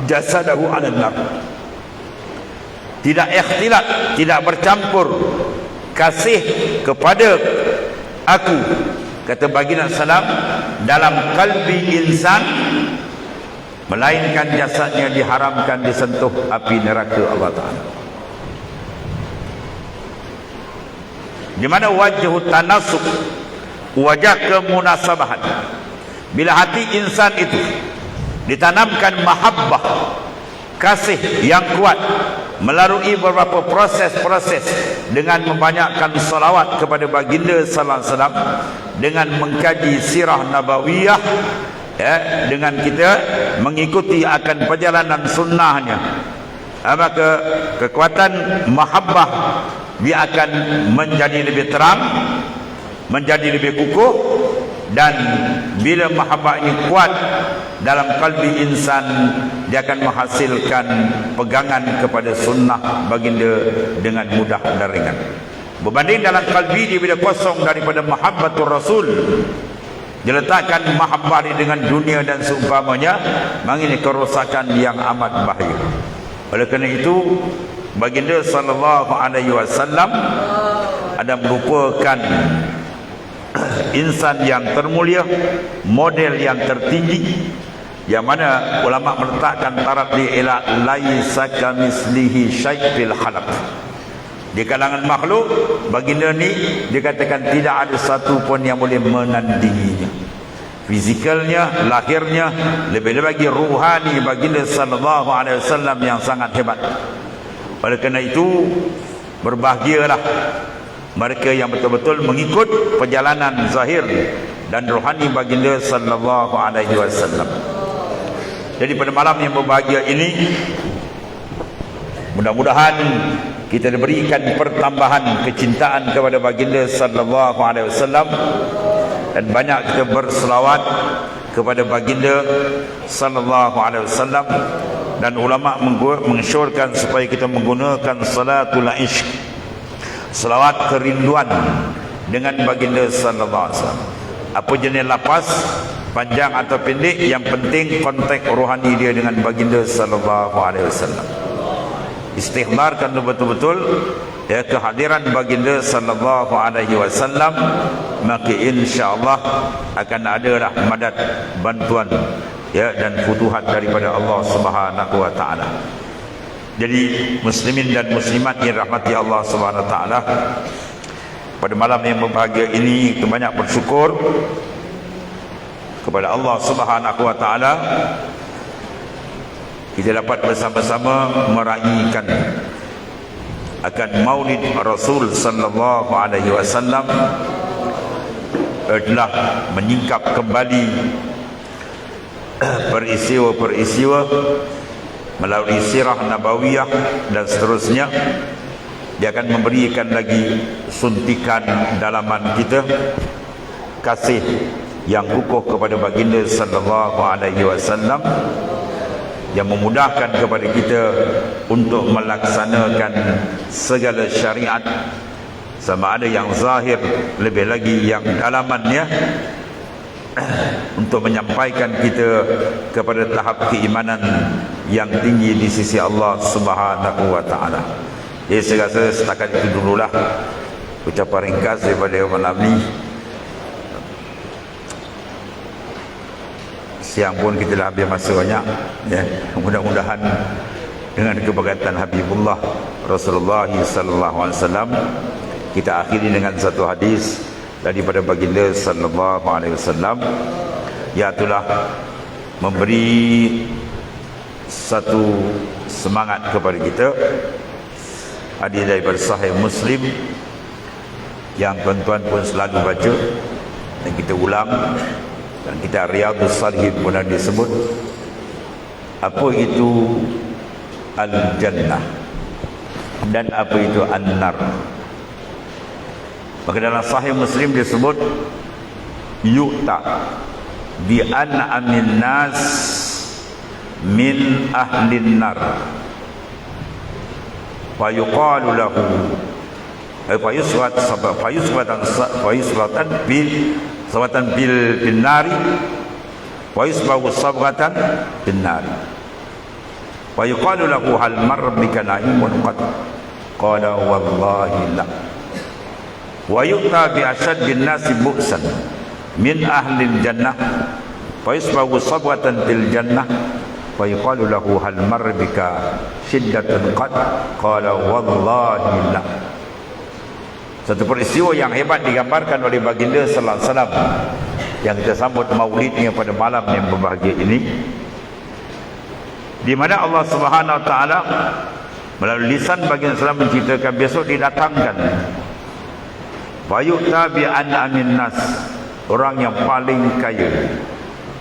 jasadahu 'ala an-nar. Tidak ikhtilat, tidak bercampur kasih kepada aku, kata baginda salam, dalam kalbi insan, melainkan jasadnya diharamkan disentuh api neraka Allah Ta'ala. Di mana wajah tanasuk, wajah kemunasabahan. Bila hati insan itu ditanamkan mahabbah, kasih yang kuat melalui beberapa proses-proses, dengan membanyakkan salawat kepada baginda sallallahu alaihi wasallam, dengan mengkaji sirah nabawiyah, dengan kita mengikuti akan perjalanan sunnahnya, maka kekuatan mahabbah dia akan menjadi lebih terang, menjadi lebih kukuh. Dan bila mahabbah ini kuat dalam kalbi insan, dia akan menghasilkan pegangan kepada sunnah baginda dengan mudah dan ringan. Berbanding dalam kalbi dia bila kosong daripada mahabbatul Rasul, diletakkan mahabbah dengan dunia dan seumpamanya, ini kerosakan yang amat bahaya. Oleh kerana itu, baginda sallallahu alaihi wasallam ada merupakan insan yang termulia, model yang tertinggi, yang mana ulama meletakkan taraf di ila laisa kamislihi syai' fil khalaq. Di kalangan makhluk, baginda ni dikatakan tidak ada satu pun yang boleh menandinginya. Fizikalnya, lahirnya, lebih-lebih lagi ruhani baginda sallallahu alaihi wasallam yang sangat hebat. Oleh kerana itu, berbahagialah mereka yang betul-betul mengikut perjalanan zahir dan rohani baginda sallallahu alaihi wasallam. Jadi pada malam yang berbahagia ini, mudah-mudahan kita diberikan pertambahan kecintaan kepada baginda sallallahu alaihi wasallam, dan banyak kita berselawat kepada baginda sallallahu alaihi wasallam. Dan ulama mengesyorkan supaya kita menggunakan salatul ishq, selawat kerinduan dengan baginda sallallahu alaihi wasallam. Apa jenis lafaz, panjang atau pendek, yang penting konteks rohani dia dengan baginda sallallahu alaihi wasallam. Istighbarkan betul-betul kehadiran baginda sallallahu alaihi wasallam, maka insya-Allah akan ada madad, bantuan dan futuhat daripada Allah Subhanahu wa taala. Jadi muslimin dan muslimat yang rahmati Allah Subhanahu wa taala, pada malam yang berbahagia ini kita banyak bersyukur kepada Allah Subhanahu wa taala, kita dapat bersama-sama meraihkan akan Maulid Rasul sallallahu alaihi wasallam, telah menyingkap kembali peristiwa-peristiwa melalui sirah nabawiyah dan seterusnya. Dia akan memberikan lagi suntikan dalaman kita kasih yang kukuh kepada baginda sallallahu alaihi wasallam, yang memudahkan kepada kita untuk melaksanakan segala syariat, sama ada yang zahir, lebih lagi yang dalamannya, untuk menyampaikan kita kepada tahap keimanan yang tinggi di sisi Allah Subhanahu wa taala. Jadi saya rasa setakat itu dululah ucapan ringkas daripada malam ni. Siang pun kita dah habis masa banyak, ya. Mudah-mudahan dengan keberkatan Habibullah Rasulullah sallallahu alaihi wasallam, kita akhiri dengan satu hadis daripada baginda sallallahu alaihi wasallam, iaitu memberi satu semangat kepada kita. Hadis daripada Sahih Muslim yang tuan-tuan pun selalu baca dan kita ulang, dan kita Riyadhus Salihin pun ada disebut. Apa itu al-jannah dan apa itu an-nar. Maka dalam Sahih Muslim disebut yu'ta bi an'amin nas min ahlin nar wa yuqalu lahu fayusbatan bil nari wa yusbahu sabghatan bin nari wa yuqalu lahu hal marra bika na'imun qad qala wallahi la wa yu'ta bi ashaddin nasi bu'san min ahlil jannah wa yusbahu sabghatan bil jannah wa yuqalu lahu hal marra bika shiddatun qad qala wallahi la. Satu peristiwa yang hebat digambarkan oleh baginda sallallahu alaihi wasallam yang kita sambut maulidnya pada malam yang berbahagia ini, di mana Allah Subhanahu wa taala melalui lisan baginda sallallahu menceritakan besok didatangkan bayu'ta bi an'amin nas, orang yang paling kaya,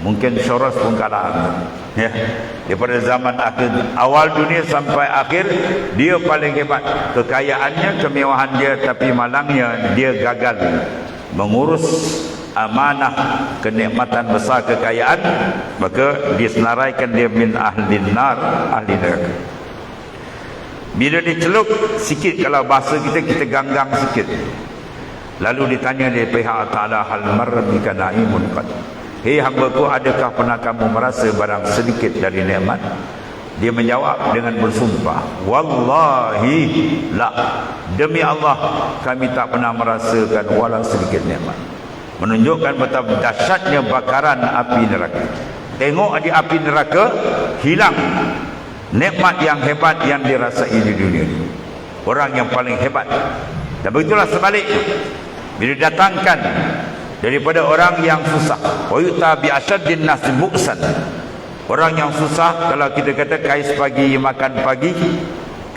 mungkin Soros pun kalah ya, daripada zaman akhir awal dunia sampai akhir dia paling hebat kekayaannya, kemewahan dia, tapi malangnya dia gagal mengurus amanah kenikmatan besar kekayaan, maka disenaraikan dia min ahli nar, ahli neraka. Bila dicelup sikit, kalau bahasa kita ganggang sikit, lalu ditanya dari pihak Ta'ala hal marra bika na'imun qad, hei hamba-Ku, adakah pernah kamu merasa barang sedikit dari nikmat? Dia menjawab dengan bersumpah, wallahi la, demi Allah kami tak pernah merasakan walau sedikit nikmat. Menunjukkan betapa dahsyatnya bakaran api neraka. Tengok di api neraka, hilang nikmat yang hebat yang dirasai di dunia ini. Orang yang paling hebat. Dan begitulah sebaliknya, bila datangkan daripada orang yang susah, wa yu'ta bi asyaddin nasi bu'san, orang yang susah, kalau kita kata kais pagi makan pagi,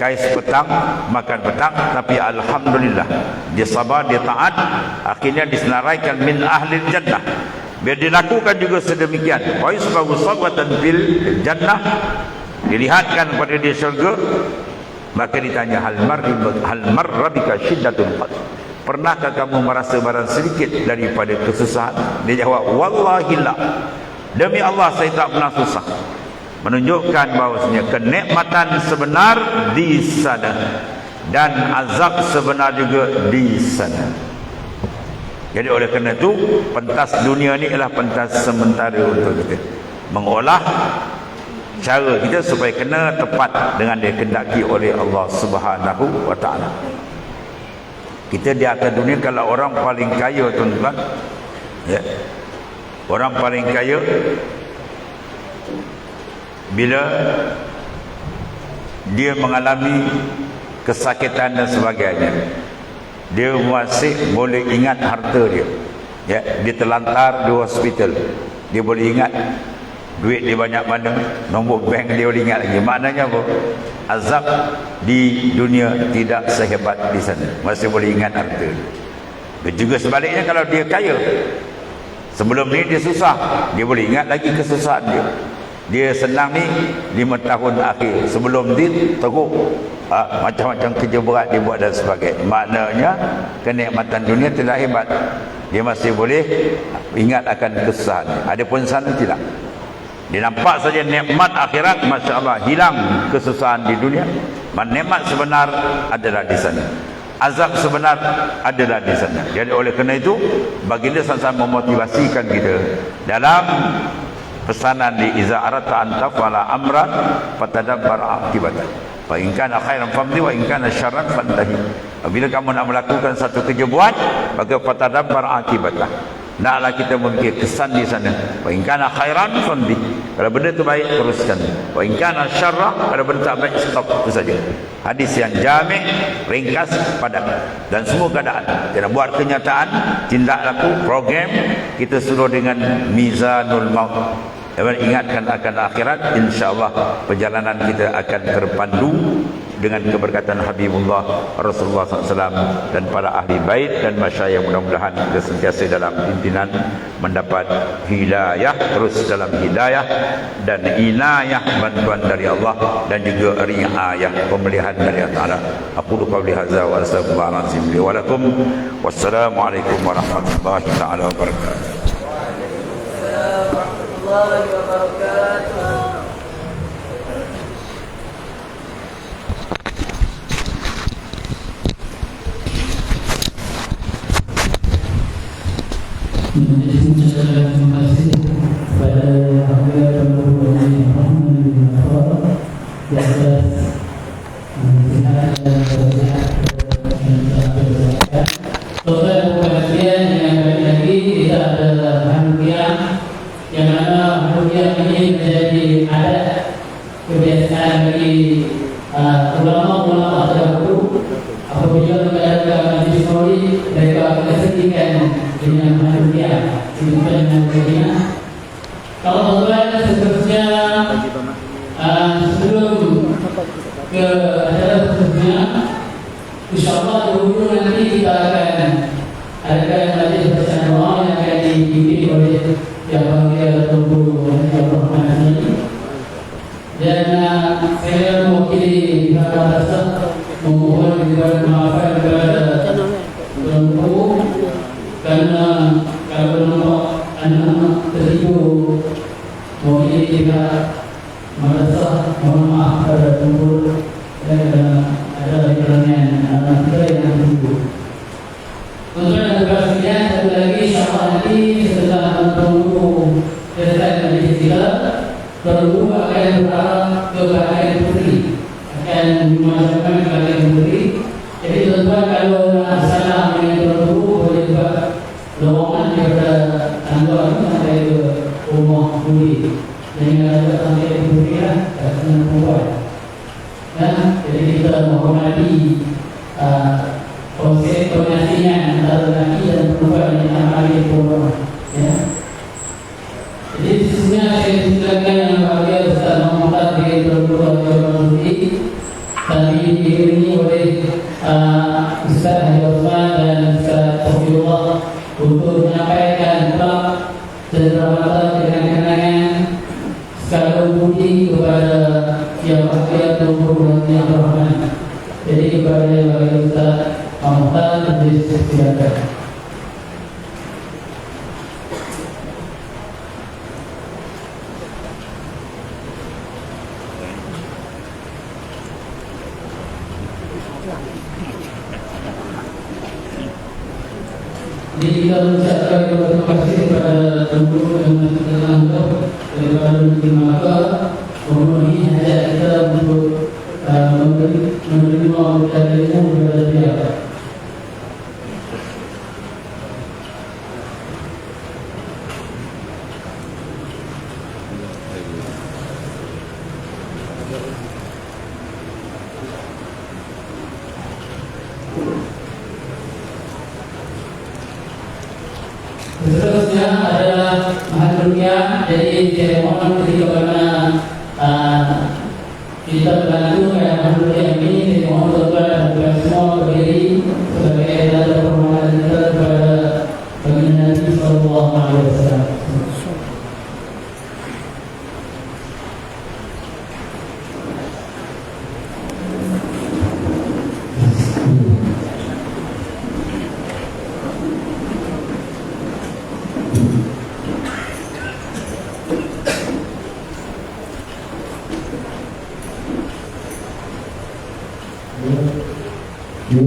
kais petang makan petang, tapi alhamdulillah dia sabar, dia taat, akhirnya disenaraikan min ahlil jannah. Biar dilakukan juga sedemikian, wa yusbahu sabatan bil jannah, dilihatkan pada dia syurga, maka ditanya hal marra bika shiddatun qad, pernahkah kamu merasa barang sedikit daripada kesusahan? Dia jawab wallahi la, demi Allah saya tak pernah susah. Menunjukkan bahawasanya kenikmatan sebenar di sana dan azab sebenar juga di sana. Jadi oleh kerana itu, pentas dunia ni ialah pentas sementara untuk kita mengolah cara kita supaya kena tepat dengan dikehendaki oleh Allah Subhanahu wa taala. Kita di atas dunia, kalau orang paling kaya tuan-tuan ya, orang paling kaya bila dia mengalami kesakitan dan sebagainya, dia masih boleh ingat harta dia ya, dia terlantar di hospital, dia boleh ingat duit dia banyak mana, nombor bank dia boleh ingat lagi. Maknanya apa? Azab di dunia tidak sehebat di sana, masih boleh ingat harta. Juga sebaliknya, kalau dia kaya, sebelum ni dia susah, dia boleh ingat lagi kesusahan dia. Dia senang ni 5 tahun akhir, sebelum dia teruk macam-macam kerja berat dia buat dan sebagainya. Maknanya kenikmatan dunia tidak hebat, dia masih boleh ingat akan kesusahan. Adapun sana tidak. Dia nampak saja nikmat akhirat, Masya Allah, hilang kesusahan di dunia. Nikmat sebenar adalah di sana, azab sebenar adalah di sana. Jadi oleh kerana itu, baginda sama-sama memotivasikan kita dalam pesanan di iza aratta an tafala amran fatadabbar aqibatan, fa in kana khairan famdi wa in kana syarran fantahi. Apabila kamu nak melakukan satu kerja buat, maka fatadabbar aqibatan, naklah kita memikir kesan di sana. Wa in kana khairan famdi, kalau benda itu baik teruskan. Wa in kana syarra, kalau benda tak baik stop, itu saja. Hadis yang jami', ringkas, padat, dan semua keadaan kita buat kenyataan, tindak laku, program kita suruh dengan mizanul maut. Ingatkan akan akhirat, insya-Allah perjalanan kita akan terpandu dengan keberkatan Habibullah Rasulullah SAW dan para ahli bait dan masyayikh. Mudah-mudahan kita sentiasa dalam pimpinan mendapat hidayah, terus dalam hidayah dan inayah, bantuan dari Allah dan juga riayah, pemeliharaan dari Allah Taala. Aku qauli hadza wa astaghfirullahalazim li wa lakum. Wassalamualaikum warahmatullahi taala wabarakatuh. Terima kasih kepada Ahli di atas nasihat dan nasihat total perhatian yang kali lagi kita adalah Hanukiah, yang mana Hanukiah ini menjadi adat kebiasaan bagi ulama-ulama terdahulu. Apabila mengadakan majlis maulid, mereka akan kesedihan dengan Hanukiah, dengan Hanukiah. Kalau tuan seterusnya sebelum ke acara seterusnya, insyaAllah dahulu nanti kita akan adakan majlis bersama doa yang akan dipimpin oleh Yang Mulia Tuan Haji Rahman ini. Dan saya mewakili pihak madrasah memohon maafkan kepada Tuan Guru karena kalau anak tertidur mewakili pihak madrasah, mohon maaf kepada Tuan Guru dan ada kerangan anak kita yang tertidur. Tuan-tuan dan puan sekalian, satu lagi insyaAllah nanti setelah Tuan Guru selesai majlis kita, Tuan Guru akan berarah ke bahagian putri, akan memasukkan ke bahagian putri. Jadi tuan-tuan kalau nak salam dengan Tuan Guru, boleh buat lowongan daripada tangga sampai ke rumah putri. Jangan ada sampai ke putri lah, tak senang perempuan. Jadi kita menghormati proses koordinasinya antara lelaki dan perempuan yang sama ada perempuan. Ya. Jadi sesungguhnya saya silakan yang bahagia Ustaz Muhammad dari Tuan Guru tapi diiringi oleh Ustaz Haji Osman dan Ustaz Taufiqullah untuk menyampaikan bab cenderamata dengan kenangan sekalian puji kepada Yang Bahagia Tuan Guru Yang Rahman. Jadi kepada Ustaz Muhammad disilakan. Jadi kita mengucapkan terima kasih kepada Tuan Guru yang telah menonton daripada menerima maka memenuhi hajat kita untuk menerima dan ilmu daripada dia. Seterusnya adalah Hanukiah. Jadi saya mohon kepada kita bantu Hanukiah ini. Saya mohon tuan-tuan semua berdiri sebagai tanda penghormatan kita kepada baginda Nabi Sallallahu Alaihi Wasallam. Ya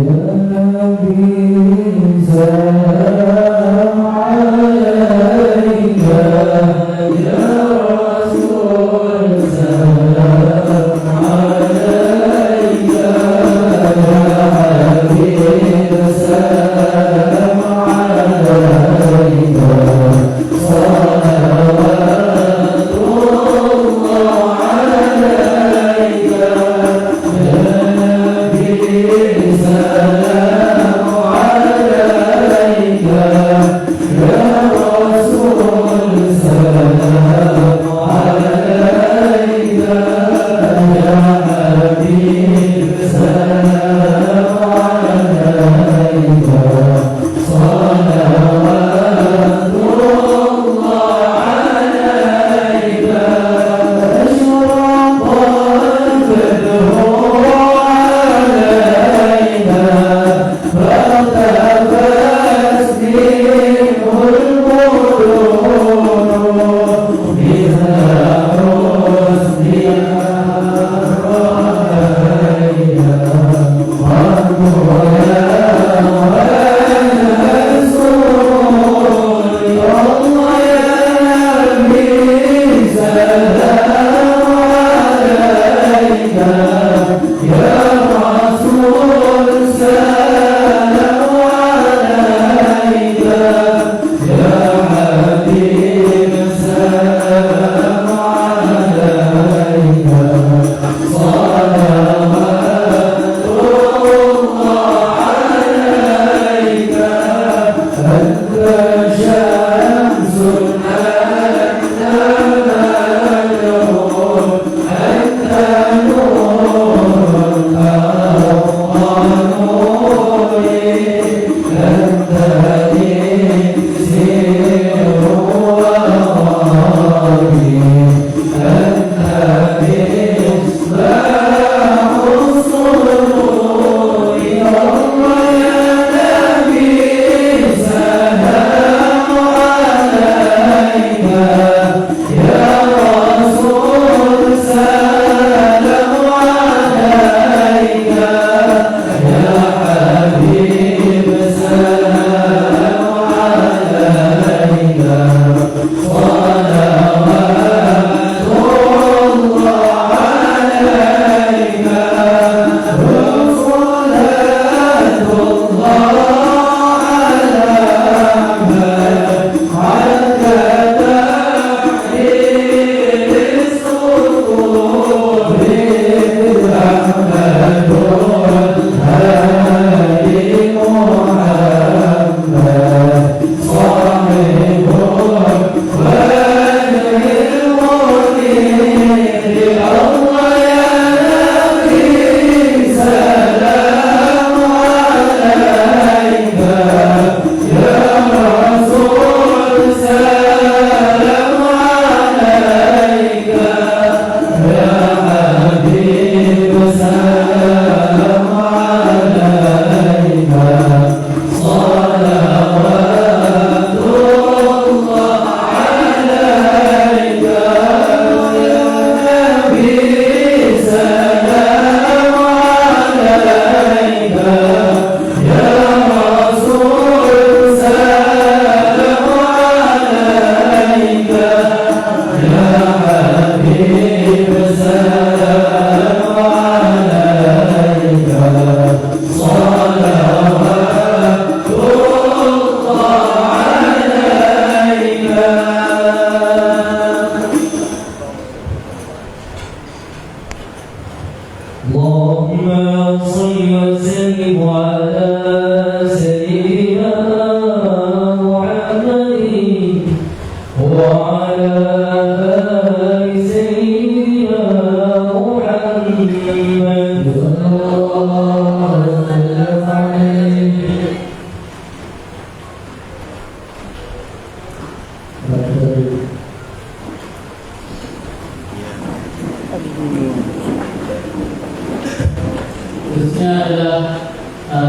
Khususnya adalah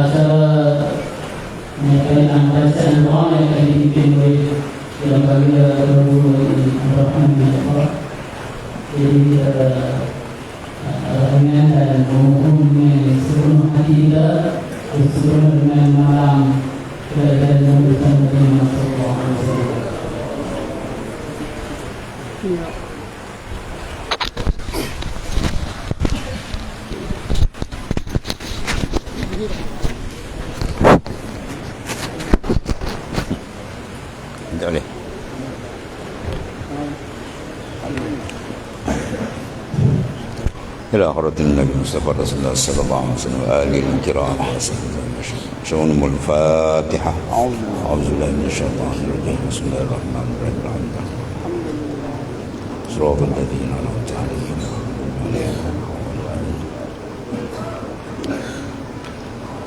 cara menyampaikan bacaan doa yang akan dipimpin oleh yang baginda Rasulullah Rahman bin Allah. Jadi dengan dan memohon dengan sepenuh hati kita, sepenuh dengan malam keadaan yang bersama dengan Rasulullah SAW. Tak boleh. إلى حضرة النبي المصطفى رسول الله صلى الله عليه وسلم وآله الكرام شؤون الفاتحة أعوذ بالله من الشيطان الرجيم بسم الله الرحمن الرحيم الحمد لله صراط الذين أنعمت عليهم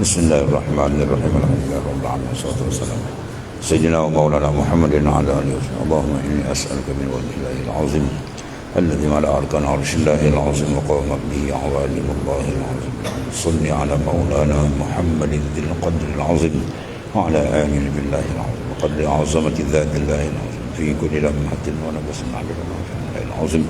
بسم الله الرحمن الرحيم الحمد لله رب العالمين والصلاة والسلام سيدنا ومولانا محمد وعلى آله وصحبه اللهم إني أسألك من وجه الله العظيم الذي ملأ أركان عرش الله العظيم وقام به عوالم الله العظيم صل على مولانا محمد ذي القدر العظيم وعلى آله بالله العظيم وقدر عظمة ذات الله العظيم في كل لمحة ونفس عدد ما في الله العظيم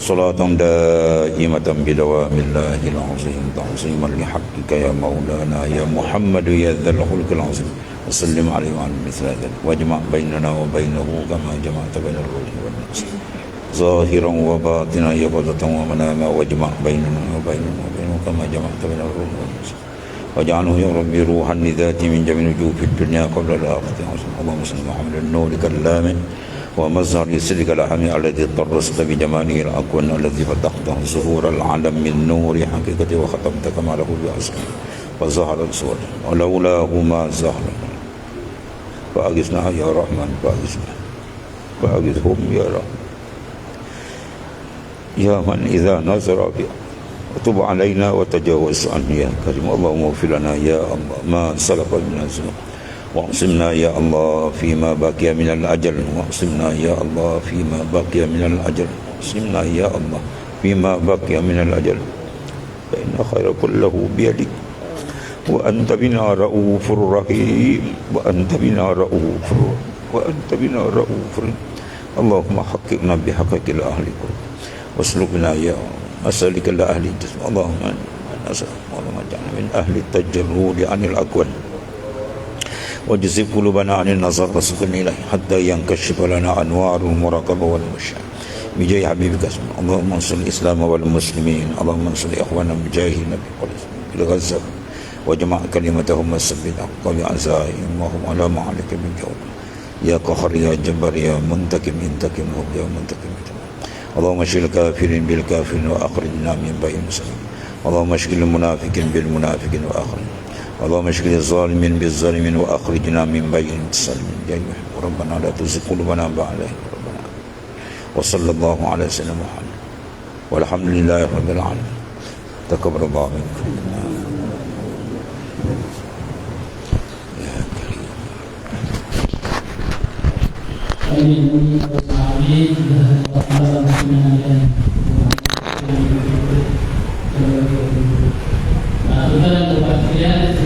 صلاة دائمة بدوام الله العظيم تعظيما لحقك يا مولانا يا محمد يا ذا الخلق العظيم وسلم عليه وعلى مثل ذلك واجمع بيننا وبينه كما جمعت بين الروح والنفس ظاهرا وباطنا يقظة ومناما واجمع بيننا وبينه كما جمعت بين الروح والنفس واجعله يا ربي روحا لذاتي من جميع وجوه في الدنيا قبل الآخرة اللهم صل على محمد النور كلام ومظهر سرك الحمي الذي طرست بجماله الأكون الذي فتحته ظهور العالم من نور حقيقته وختمت كماله بأسره وظهر الصور ولولاه ما ظهر فأغثنا يا رحمن فأغثهم يا رحمن يا من إذا نظر بها وتب علينا وتجاوز عنا يا كريم اللهم اغفر لنا يا الله ما سلف من الذنوب واعصمنا يا الله فيما بقي من الأجل واعصمنا يا الله فيما بقي من الأجل واعصمنا يا الله فيما بقي من الأجل فإن خير كله بيدك وأنت بنا رؤوف رحيم وأنت بنا رؤوف وأنت بنا رؤوف اللهم حققنا بحقك لأهل القرب واسلكنا يا أسألك لأهل الجسم اللهم اجعلنا من أهل التجرد عن الأكوان وجزب قلوبنا عن النظر وسكن إليه حتى ينكشف لنا أنوار المراقبة والمشاهدة بجاه حبيبك اللهم انصر الإسلام والمسلمين اللهم انصر إخواننا المجاهدين في غزة وجمع كلمتهم والثبتهم وبعزائهم وهم على ما عليك من جور يا قهر يا جبار يا منتقم انتقم يا منتقم اللهم اشغل الكافرين بالكافرين واخرجنا من بين المسلمين اللهم اشغل المنافقين بالمنافقين واخرجنا اللهم اشغل الظالمين بالظالمين واخرجنا من بين المسلمين ربنا لا تزغ قلوبنا بعد إذ هديتنا وصلى الله على سيدنا محمد والحمد لله رب العالمين تقبل الله منكم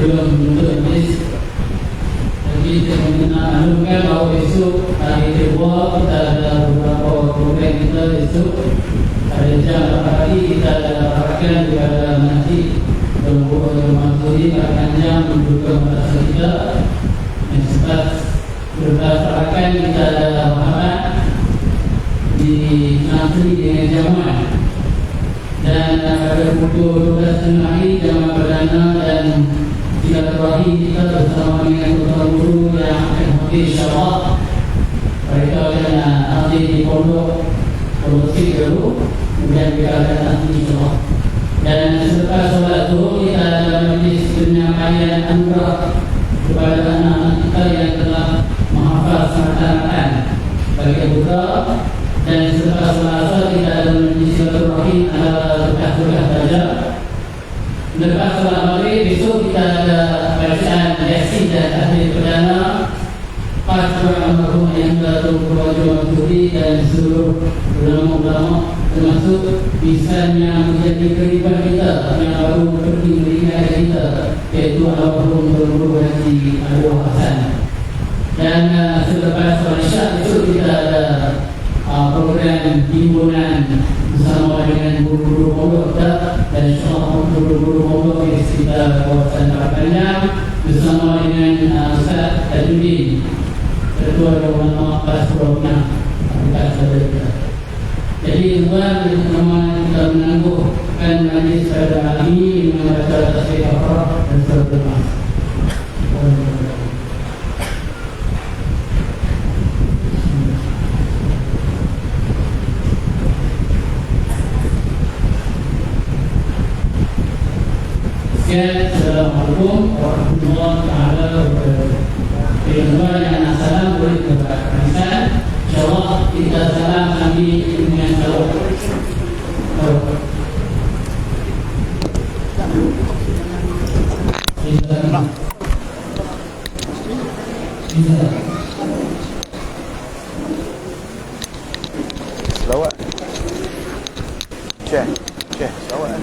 sebelum menutup majlis lagi kita menanamkan bahawa besok hari kedua kita ada beberapa program kita besok ada jam pagi kita ada rakan juga ada nanti akan jam juga merasa kita yang sempat berperakan kita ada Muhammad di nanti dengan jamaah dan pada pukul 12 hari jamaah perdana dan silaturahim kita bersama dengan guru yang akan hadir insyaAllah. Mereka akan hadir di pondok dulu, kemudian kita akan hadir insyaAllah. Dan selepas solat zuhur kita ada majlis penyampaian anugerah kepada anak-anak kita yang telah menghafal sematan bagi buka. Dan selepas solat asar kita ada majlis silaturahim ala berkah-berkah saja. Lepas solat maghrib besok kita ada bacaan yasin dan tahmid perdana Pasrah almarhum yang Datuk Keluarga Mansuri dan seluruh ulama-ulama, termasuk misalnya menjadi keribuan kita yang baru pergi meninggalkan kita, iaitu almarhum Guru Haji Abdul Hasan. Dan selepas solat Isyak besok kita ada program himpunan bersama dengan guru-guru pondok kita, dan insyaAllah guru-guru pondok di sekitar kawasan Panjang bersama dengan Ustaz Tajuddin, Ketua Ulama Pasrahnya Amerika Saudara. Jadi tuan teman kita menangguhkan majlis pada hari ini dengan baca tasbih Al-Fatihah dan surat Al-Mas. Assalamualaikum warahmatullahi wabarakatuh. Tuan yang salam boleh kepada insyaAllah kita salam kami dengan salam. Selawat. Syekh, selawat.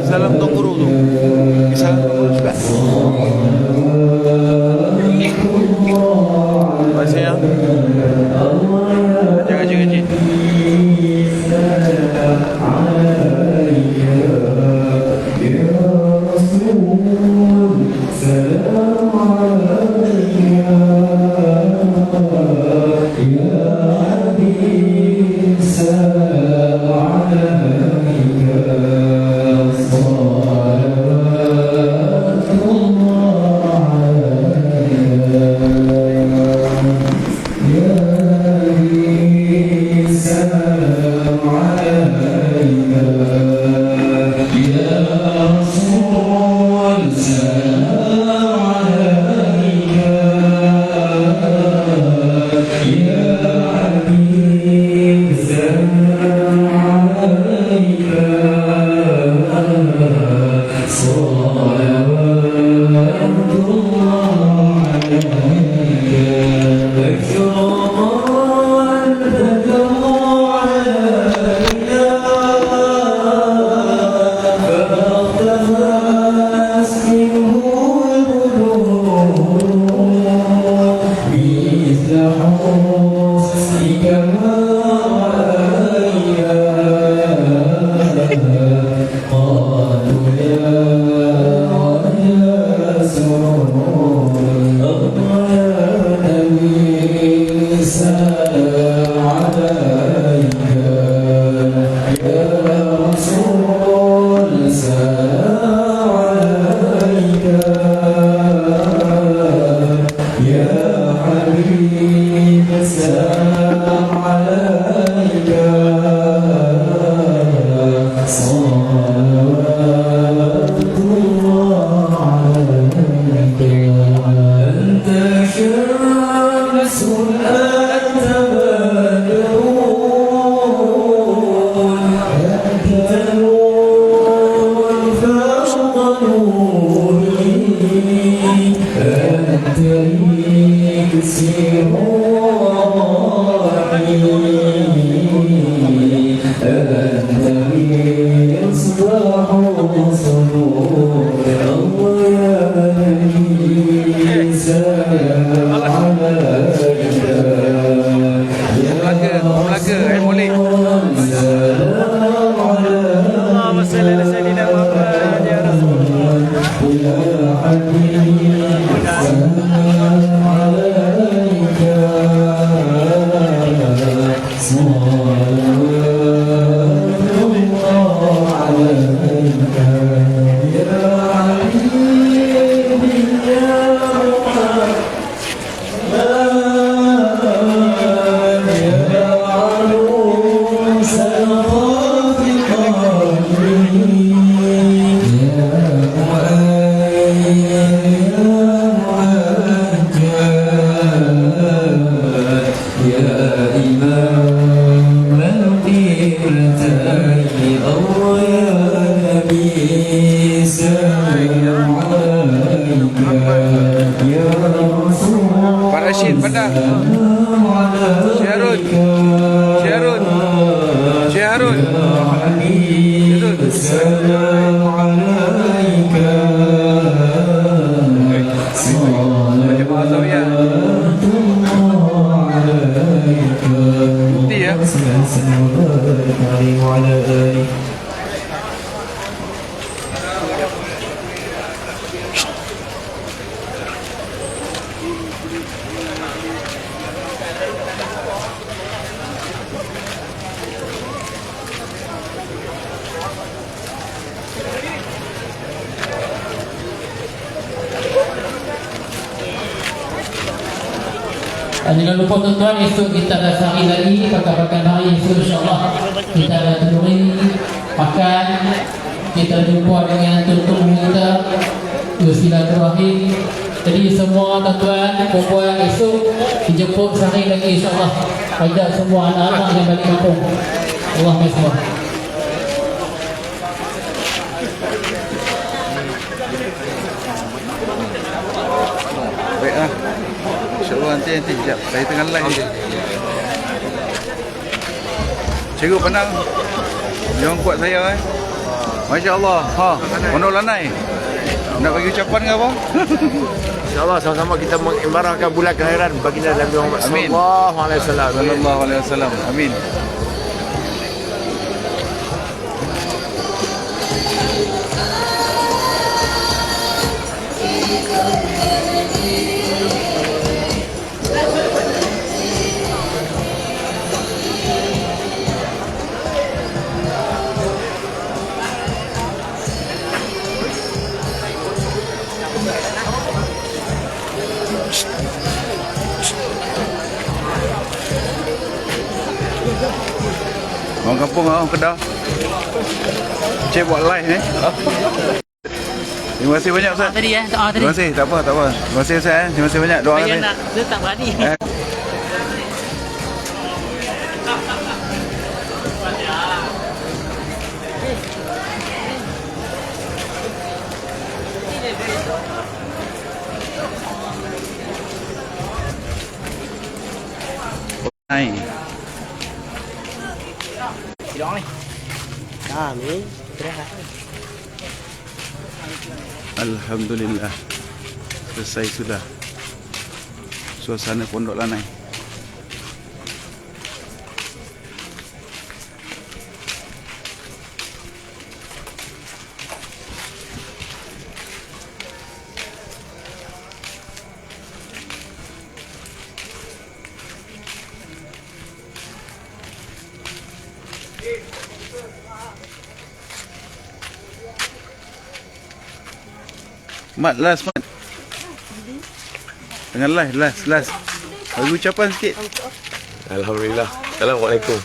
Salam tu guru tu. Salam tu guru juga. Terima kasih ya. Jaga kecil. Allah ya Melaka, molek. Allahumma salli ala sayyidina Muhammad ya Rasulullah. Pak Rashid Padang. Syarun. Jemaah Zawiyah. Bukti ya. Jangan lupa tuan-tuan, esok kita ada sehari lagi pakai-pakai hari esok insyaAllah kita ada kenduri makan, kita jumpa dengan tuan-tuan kita bersilaturahim. Jadi semua tuan-tuan perempuan esok dijemput sehari lagi insyaAllah. Ajak semua anak-anak yang balik kampung. Allah SWT. Baiklah. InsyaAllah nanti sekejap. Saya tengah live je. Cikgu Penang, jangan kuat saya Masya Allah. Pondok Lanai. Nak bagi ucapan ke apa? InsyaAllah sama-sama kita mengimarahkan bulan kelahiran baginda Nabi Muhammad sallallahu alaihi wasallam. Sallallahu alaihi wasallam. Amin. Orang kampung orang Kedah. Cik buat live Terima kasih banyak Ustaz. Tadi ya, doa tadi. Terima kasih, tak apa. Terima kasih Ustaz. Terima kasih banyak doa tadi. Dia tak berani. Hai. Tidong ni. Ni. Istirahat. Alhamdulillah. Selesai sudah. Suasana Pondok Lanai. Mat, last Mat. Dengan last. Bagi ucapan sikit. Alhamdulillah. Assalamualaikum.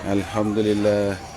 Alhamdulillah.